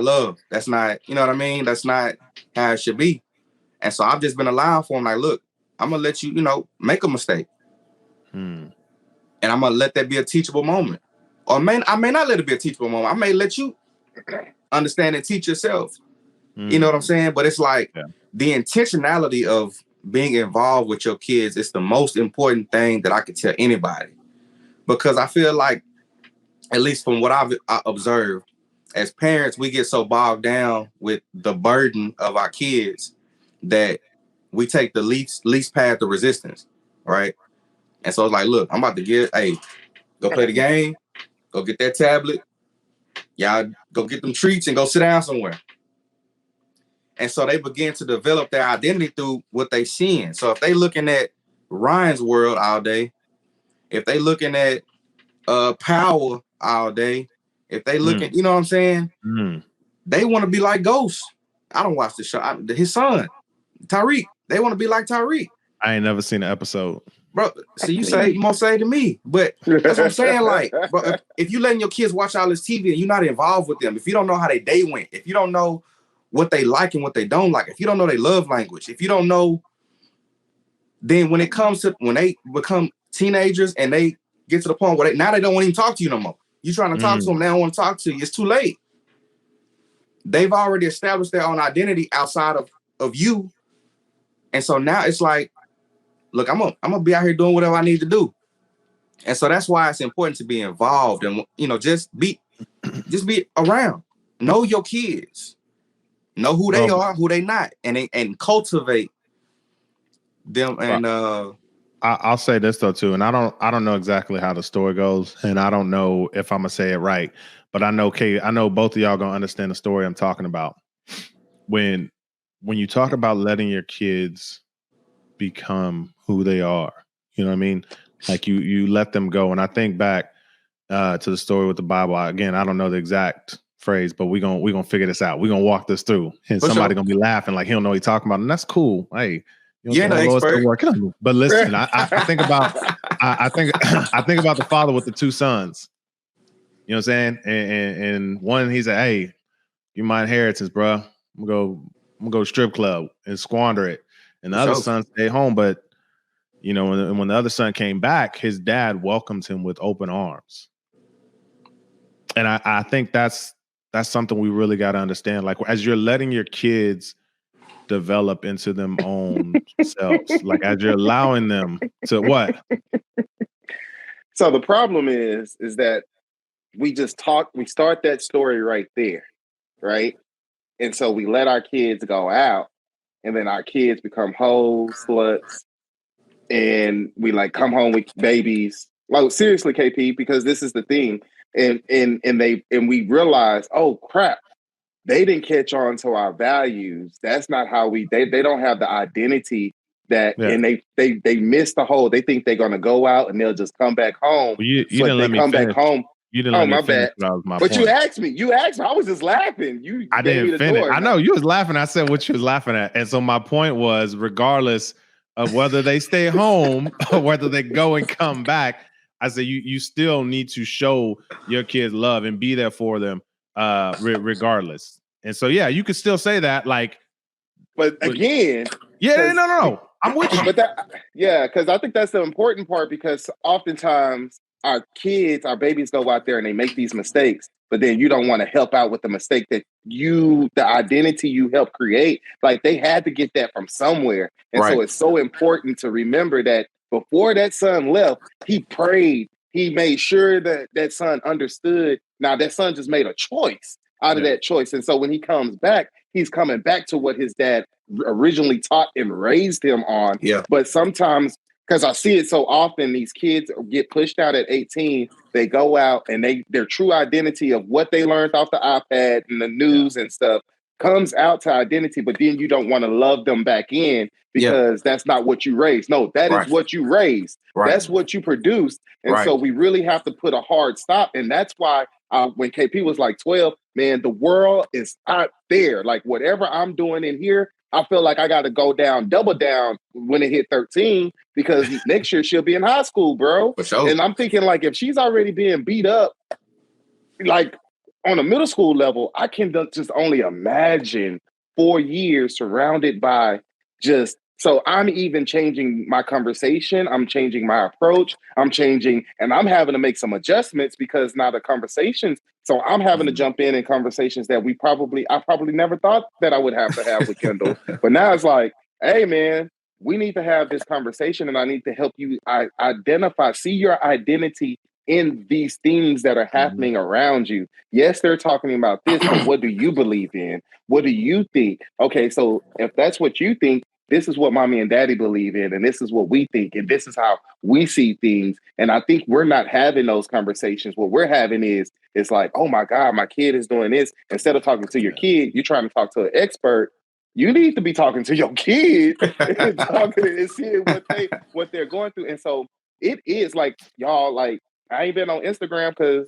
love. That's not, you know what I mean? That's not how it should be. And so I've just been allowing for him, like, look, I'm gonna let you, make a mistake. And I'm gonna let that be a teachable moment. Or I may not let it be a teachable moment. I may let you understand and teach yourself. You know what I'm saying? But it's like the intentionality of being involved with your kids is the most important thing that I could tell anybody. Because I feel like, at least from what I've observed, as parents, we get so bogged down with the burden of our kids that we take the least path of resistance, right? And so it's like, look, I'm about to go play the game, go get that tablet, y'all go get them treats and go sit down somewhere. And so they begin to develop their identity through what they seeing. So if they looking at Ryan's world all day, if they looking at Power all day, if they looking, you know what I'm saying? They want to be like Ghost. I don't watch the show. His son, Tyreek, they want to be like Tyreek. I ain't never seen an episode. Bro, so you more say to me, but that's what I'm saying. Like, bro, if you letting your kids watch all this TV and you're not involved with them, if you don't know how their day went, if you don't know what they like and what they don't like, if you don't know their love language, if you don't know, then when it comes to when they become teenagers and they get to the point where they don't want to even talk to you no more. You trying to talk to them, they don't want to talk to you. It's too late. They've already established their own identity outside of you, and so now it's like, look, I'm gonna be out here doing whatever I need to do. And so that's why it's important to be involved and, just be around. Know your kids. Know who they are, who they not, and cultivate them. And I'll say this though too, and I don't know exactly how the story goes, and I don't know if I'm gonna say it right, but I know both of y'all gonna understand the story I'm talking about. When you talk about letting your kids become who they are, you know what I mean? Like you let them go. And I think back to the story with the Bible. Again, I don't know the exact phrase, but we're gonna figure this out. We're gonna walk this through, and somebody gonna be laughing like he don't know what he's talking about, and that's cool. Hey, you're an expert. But listen, I think about I think about the father with the two sons. You know what I'm saying? And one, he said, "Hey, you my inheritance, bro. I'm gonna go to strip club and squander it." And the other son stayed home, but when the other son came back, his dad welcomed him with open arms. And I think that's something we really got to understand. Like, as you're letting your kids develop into them own selves, like as you're allowing them to what? So the problem is that we start that story right there, right? And so we let our kids go out, and then our kids become hoes, sluts, and we come home with babies. Like, seriously, KP, because this is the thing. And we realize, oh crap, they didn't catch on to our values. That's not how they don't have the identity that, and they miss the whole. They think they're gonna go out and they'll just come back home. Well, you didn't let me finish. Back home. You didn't let me finish. But point. You asked me. I was just laughing. I didn't finish. I know you was laughing. I said what you was laughing at, and so my point was, regardless of whether they stay home or whether they go and come back, I said you still need to show your kids love and be there for them, regardless. And so you could still say that, but again, no, I'm with you. But because I think that's the important part, because oftentimes our babies go out there and they make these mistakes, but then you don't want to help out with the mistake that the identity you helped create. Like, they had to get that from somewhere. And so it's so important to remember that before that son left, he prayed. He made sure that son understood. Now, that son just made a choice out of that choice. And so when he comes back, he's coming back to what his dad originally taught and raised him on. Yeah. But sometimes because I see it so often. These kids get pushed out at 18. They go out and their true identity of what they learned off the iPad and the news and stuff comes out to identity, but then you don't want to love them back in because that's not what you raised. No, that is what you raised. That's what you produced. And so we really have to put a hard stop. And that's why when KP was like 12, man, the world is out there. Like whatever I'm doing in here, I feel like I got to go down, double down when it hit 13, because next year she'll be in high school, bro. For sure. And I'm thinking, like, if she's already being beat up, like on a middle school level, I can just only imagine 4 years surrounded by just. So I'm even changing my conversation. I'm changing my approach. I'm changing, and I'm having to make some adjustments because now the conversations. So I'm having to jump in conversations that I probably never thought that I would have to have with Kendall. But now it's like, hey, man, we need to have this conversation, and I need to help you identify, see your identity in these things that are happening around you. Yes, they're talking about this, but what do you believe in? What do you think? Okay, so if that's what you think, this is what mommy and daddy believe in, and this is what we think, and this is how we see things. And I think we're not having those conversations. What we're having is, it's like, oh my God, my kid is doing this. Instead of talking to your kid, you're trying to talk to an expert. You need to be talking to your kid and talking and seeing what they're going through. And so it is like, y'all, like, I ain't been on Instagram because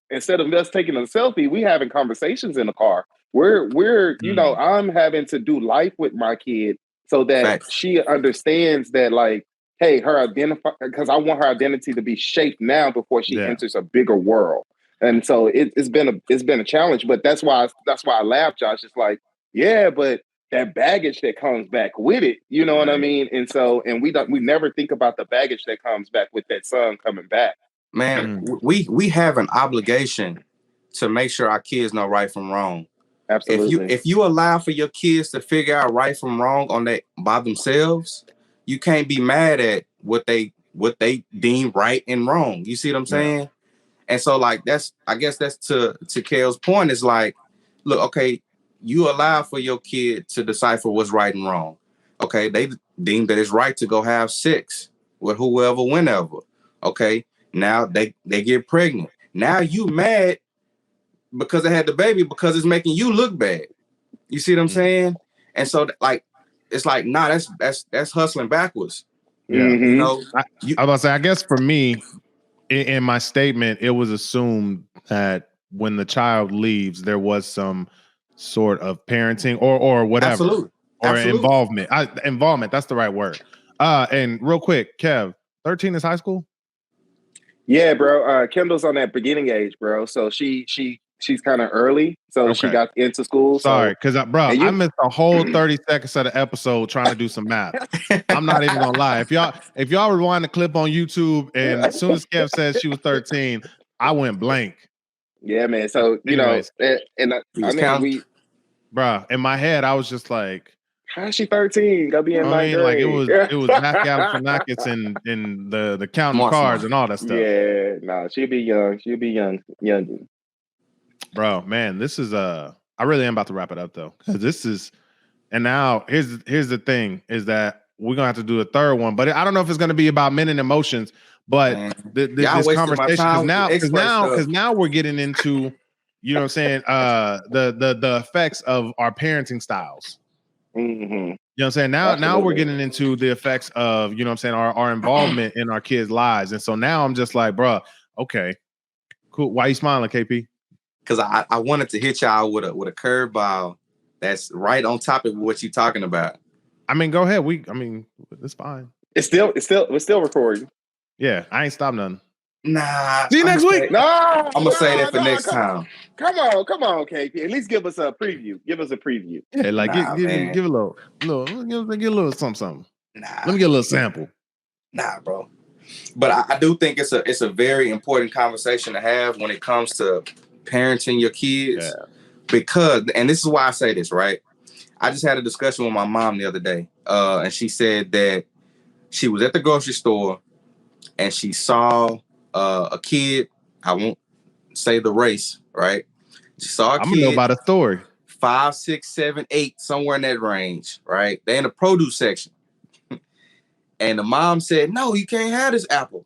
instead of us taking a selfie, we having conversations in the car. We're you know, I'm having to do life with my kid so that she understands that, like, hey, her identify, because I want her identity to be shaped now before she enters a bigger world. And so it's been a challenge, but that's why I laugh, Josh. It's like, yeah, but that baggage that comes back with it, you know what I mean? And so, and we never think about the baggage that comes back with that son coming back. Man, we have an obligation to make sure our kids know right from wrong. Absolutely. If you allow for your kids to figure out right from wrong by themselves, you can't be mad at what they deem right and wrong. You see what I'm saying? And so, like, I guess that's to Kale's point, is like, look, okay, you allow for your kid to decipher what's right and wrong. Okay, they deem that it's right to go have sex with whoever, whenever. Okay, now they get pregnant. Now you mad because they had the baby because it's making you look bad. You see what I'm saying? And so, like, it's like, nah, that's hustling backwards. Yeah. You know, I was about to say, I guess for me, in my statement, it was assumed that when the child leaves, there was some sort of parenting or whatever. Absolutely. Or involvement. Involvement, that's the right word. And real quick, Kev, 13 is high school? Yeah, bro. Kendall's on that beginning age, bro. So she's kind of early. So she got into school. Sorry, because I missed a whole 30 seconds of the episode trying to do some math. I'm not even gonna lie. If y'all rewind the clip on YouTube, and as soon as Kev said she was 13, I went blank. Yeah, man. So anyways, bro, in my head, I was just like, how's she 13? Gotta be in ninth grade. Like it was Mac Galifianakis and the counting cards and all that stuff. Yeah, no, she'll be young. She'll be young. Bro, man, this is I really am about to wrap it up though. This is, and now here's the thing, is that we're gonna have to do a third one, but I don't know if it's gonna be about men and emotions, but this conversation because now we're getting into, you know what I'm saying, the effects of our parenting styles. Mm-hmm. You know what I'm saying? Now we're getting into the effects of, you know what I'm saying, our involvement in our kids' lives. And so now I'm just like, bro, okay, cool. Why you smiling, KP? Because I wanted to hit y'all with a curveball that's right on top of what you're talking about. I mean, go ahead. It's fine. We're still recording. Yeah, I ain't stopped nothing. Nah. See you next week. I'm gonna say that for next time. Come on, KP. At least give us a preview. Give us a preview. Yeah, like give a little something. Nah. Let me get a little sample. Nah, bro. But I do think it's a very important conversation to have when it comes to parenting your kids. Yeah. Because, and this is why I say this, right? I just had a discussion with my mom the other day, and she said that she was at the grocery store and she saw a kid. I won't say the race, right? She saw a kid. I'm gonna know about a story. 5, 6, 7, 8, somewhere in that range, right? They're in the produce section. And the mom said, no, you can't have this apple.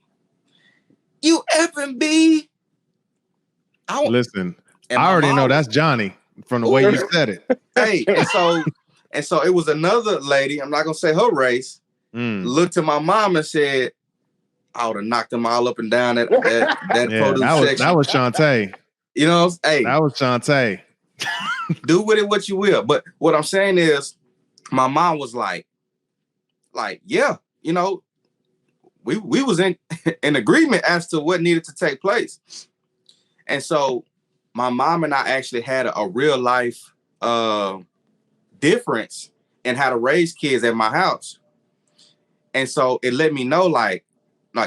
You effing B. Listen, I already know that's Johnny from the way you said it. Hey, and so it was another lady, I'm not gonna say her race, looked at my mom and said, I would have knocked them all up and down that produce section. That was Shantae. You know, hey. That was Shantae. Do with it what you will. But what I'm saying is, my mom was like, yeah, you know, we was in agreement as to what needed to take place. And so my mom and I actually had a real life difference in how to raise kids at my house. And so it let me know like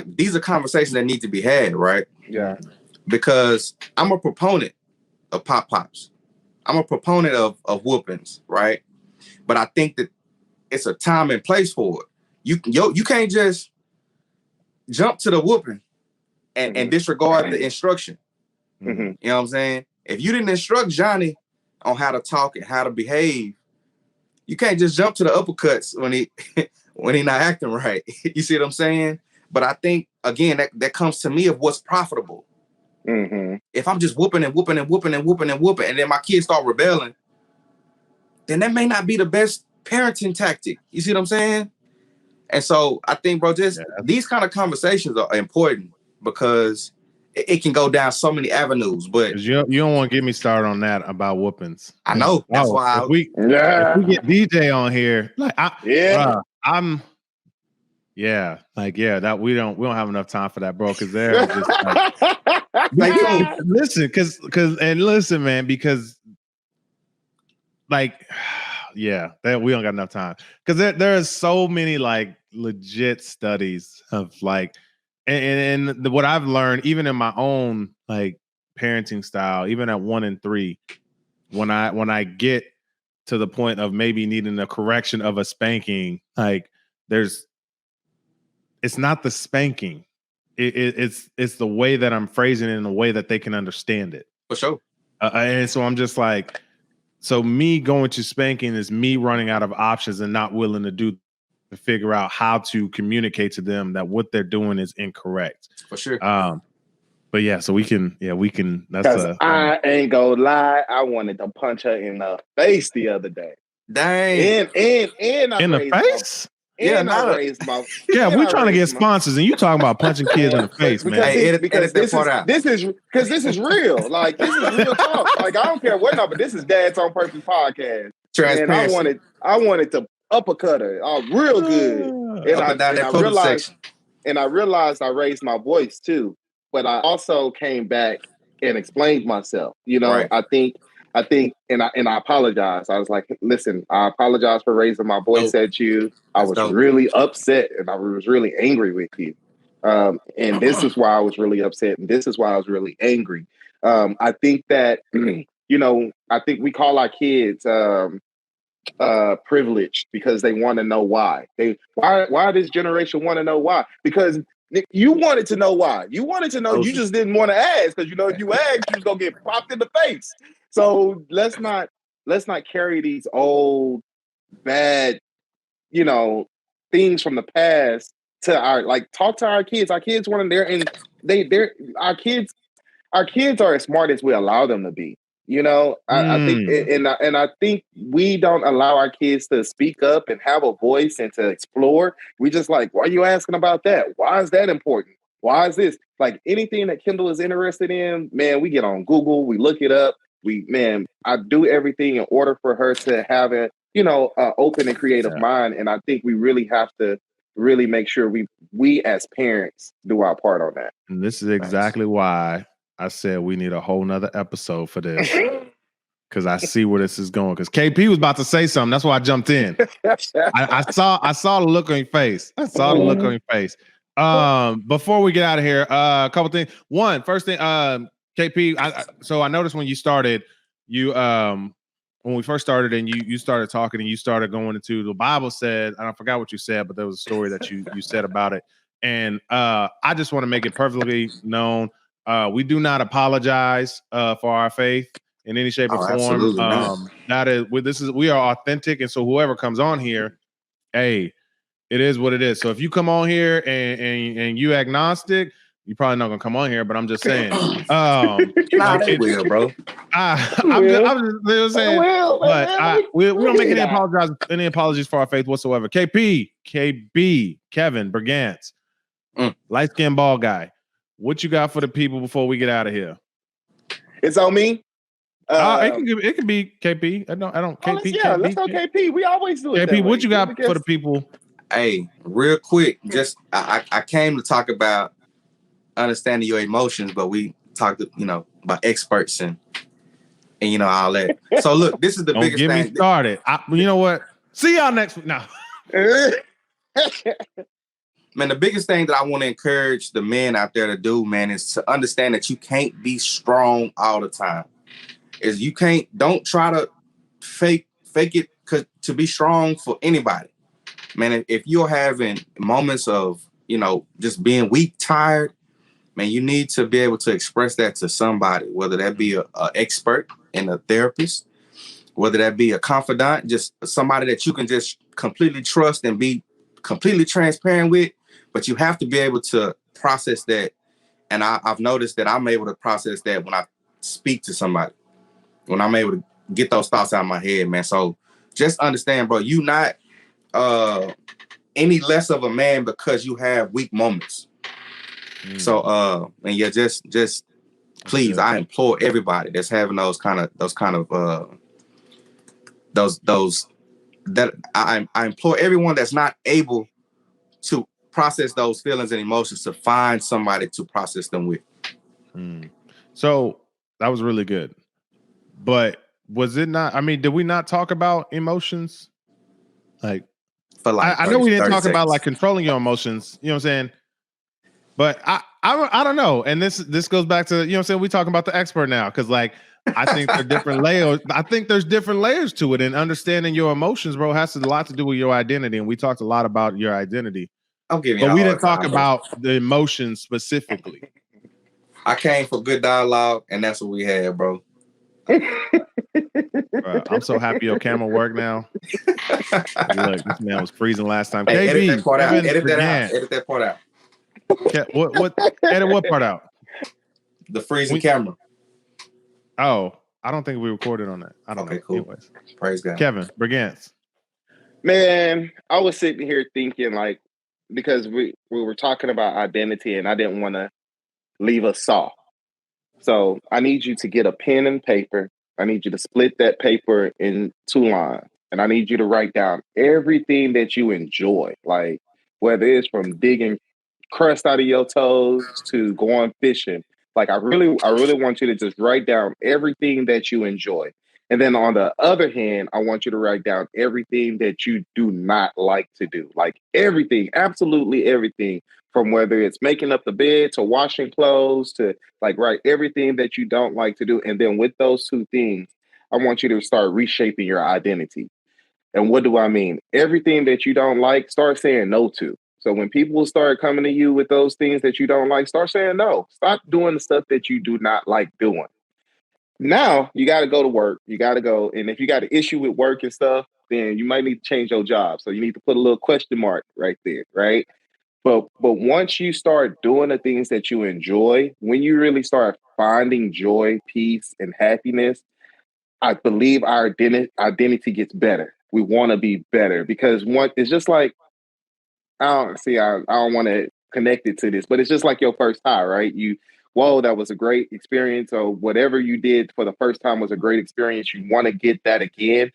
these are conversations that need to be had, right? Yeah. Because I'm a proponent of pop-pops. I'm a proponent of whoopings, right? But I think that it's a time and place for it. You can't just jump to the whooping and disregard the instruction. Mm-hmm. You know what I'm saying? If you didn't instruct Johnny on how to talk and how to behave, you can't just jump to the uppercuts when he not acting right. You see what I'm saying? But I think again that comes to me of what's profitable. Mm-hmm. If I'm just whooping and whooping and whooping and whooping and whooping, and then my kids start rebelling, then that may not be the best parenting tactic. You see what I'm saying? And so I think, bro, these kind of conversations are important because it can go down so many avenues. But you don't want to get me started on that about whoopings. I know. That's why if we get DJ on here, that we don't have enough time for that, bro. Because they're just listen, man, because that we don't got enough time because there are so many like legit studies of like and what I've learned even in my own like parenting style, even at 1 and 3, when I get to the point of maybe needing a correction of a spanking, like it's not the spanking, it's the way that I'm phrasing it in a way that they can understand it. For sure. And so I'm just like, so me going to spanking is me running out of options and not willing to figure out how to communicate to them that what they're doing is incorrect. For sure. But yeah, so we can. That's I ain't gonna lie. I wanted to punch her in the face the other day. Dang. And I in the face. We're trying to get sponsors, and you talking about punching kids in the face, man. Because this is real. Like this is real talk. Like I don't care what number. This is Dad's On Purpose podcast. And I wanted to uppercut her real good. And I realized I raised my voice too. But I also came back and explained myself. You know, right. I think, and I apologize. I was like, listen, I apologize for raising my voice at you. I was really upset and I was really angry with you. And this is why I was really upset. And this is why I was really angry. I think that, I think we call our kids privileged because they want to know why. Why this generation want to know why? Because you wanted to know why. You wanted to know. You just didn't want to ask because if you asked, you was gonna get popped in the face. So let's not carry these old bad, things from the past to talk to our kids. Our kids want to our kids are as smart as we allow them to be. I think, and I think we don't allow our kids to speak up and have a voice and to explore. We just like, why are you asking about that? Why is that important? Why is this? Like anything that Kendall is interested in, man, we get on Google, we look it up. I do everything in order for her to have a, open and creative mind. And I think we really have to really make sure we as parents do our part on that. And this is exactly why I said we need a whole nother episode for this because I see where this is going. Because KP was about to say something, that's why I jumped in. I saw the look on your face. Before we get out of here, a couple things. First thing, KP. So I noticed when you started, when we first started, and you started talking, and you started going into the Bible said, and I forgot what you said, but there was a story that you said about it, and I just want to make it perfectly known. We do not apologize for our faith in any shape or form. We are authentic, and so whoever comes on here, hey, It is what it is. So if you come on here and you agnostic, you probably not gonna come on here. But I'm just saying, Nah, they will, bro. I'm just saying. We don't make any apologies for our faith whatsoever. KP, KB, Kevin, Brigance, light skinned bald guy. What you got for the people before we get out of here? It's on me. It can be KP. I don't. KP. KP, let's go KP. We always do it. KP, what you got for the people? Hey, real quick, just I came to talk about understanding your emotions, but we talked, about experts and all that. So look, this is the biggest thing. Don't get me started. You know what? See y'all next week. No. Man, the biggest thing that I want to encourage the men out there to do, man, is to understand that you can't be strong all the time. Don't try to fake it to be strong for anybody. Man, if you're having moments of, just being weak, tired, man, you need to be able to express that to somebody, whether that be an expert and a therapist, whether that be a confidant, just somebody that you can just completely trust and be completely transparent with. But you have to be able to process that. And I've noticed that I'm able to process that when I speak to somebody, when I'm able to get those thoughts out of my head, man. So just understand, bro, you not any less of a man because you have weak moments. So just please, I implore everybody that's having I implore everyone that's not able to process those feelings and emotions to find somebody to process them with. So that was really good. But was it not? I mean, did we not talk about emotions? I know we didn't talk about like controlling your emotions. You know what I'm saying? But I don't know. And this goes back to, we talking about the expert now, because like I think there are different layers. I think there's different layers to it, and understanding your emotions, bro, has a lot to do with your identity. And we talked a lot about your identity. I'm giving but we didn't talk about the emotions specifically. I came for good dialogue, and that's what we had, bro. I'm so happy your camera work now. Look, this man was freezing last time. Hey, KB, edit that part out. Edit Brigance. that part out. Edit what part out? The freezing camera. Oh, I don't think we recorded on that. I don't know. Cool. Anyways. Praise God. Kevin, Brigance. Man, I was sitting here thinking, like, because we were talking about identity and I didn't want to leave us soft. So I need you to get a pen and paper. I need you to split that paper in 2 lines. And I need you to write down everything that you enjoy, like whether it's from digging crust out of your toes to going fishing. Like I really want you to just write down everything that you enjoy. And then on the other hand, I want you to write down everything that you do not like to do. Like everything, absolutely everything, from whether it's making up the bed to washing clothes to like write everything that you don't like to do. And then with those 2 things, I want you to start reshaping your identity. And what do I mean? Everything that you don't like, start saying no to. So when people start coming to you with those things that you don't like, start saying no. Stop doing the stuff that you do not like doing. Now you got to go to work. You got to go. And if you got an issue with work and stuff, then you might need to change your job. So you need to put a little question mark right there, right? But once you start doing the things that you enjoy, when you really start finding joy, peace, and happiness, I believe our identity gets better. We want to be better because it's just like, I don't want to connect it to this, but it's just like your first high, right? Whoa, that was a great experience, or whatever you did for the first time was a great experience. You want to get that again.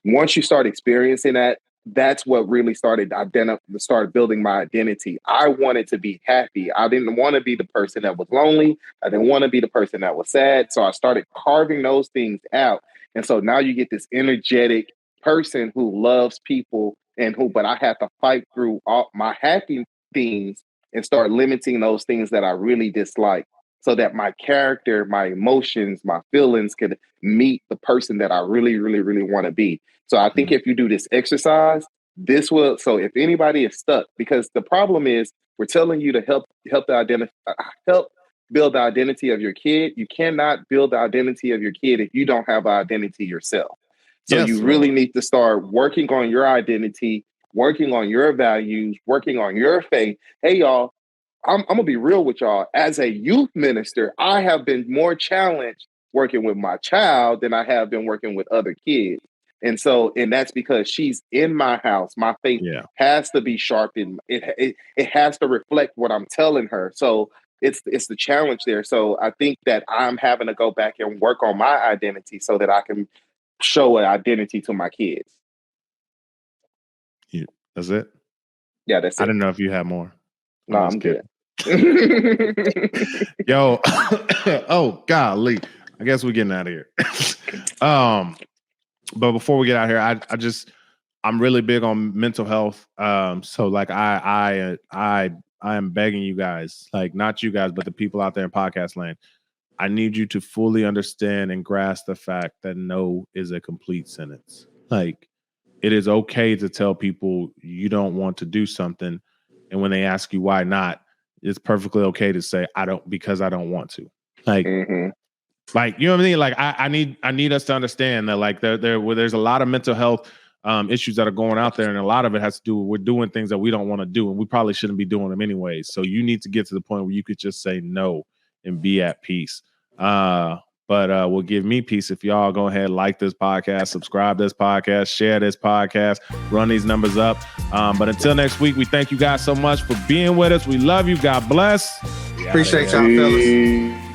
Once you start experiencing that, that's what really started building my identity. I wanted to be happy. I didn't want to be the person that was lonely. I didn't want to be the person that was sad. So I started carving those things out. And so now you get this energetic person who loves people but I have to fight through all my happy things and start limiting those things that I really dislike so that my character, my emotions, my feelings could meet the person that I really, really, really want to be. So I think if you do this exercise, so if anybody is stuck, because the problem is we're telling you to help build the identity of your kid. You cannot build the identity of your kid if you don't have an identity yourself. So you really need to start working on your identity working on your values, working on your faith. Hey, y'all, I'm going to be real with y'all. As a youth minister, I have been more challenged working with my child than I have been working with other kids. And that's because she's in my house. My faith has to be sharpened. It has to reflect what I'm telling her. So it's the challenge there. So I think that I'm having to go back and work on my identity so that I can show an identity to my kids. Yeah, that's it? Yeah, that's it. I didn't know if you had more. No, I'm good. Yo, oh golly. I guess we're getting out of here. But before we get out here, I'm really big on mental health. So like I am begging you guys, like not you guys, but the people out there in podcast land. I need you to fully understand and grasp the fact that no is a complete sentence. Like it is okay to tell people you don't want to do something. And when they ask you why not, it's perfectly okay to say, because I don't want to. Like, like, you know what I mean? Like I need us to understand that like there's a lot of mental health issues that are going out there, and a lot of it has to do with we're doing things that we don't want to do, and we probably shouldn't be doing them anyways. So you need to get to the point where you could just say no and be at peace. But will give me peace if y'all go ahead, like this podcast, subscribe to this podcast, share this podcast, run these numbers up. But until next week, we thank you guys so much for being with us. We love you. God bless. Appreciate y'all, fellas.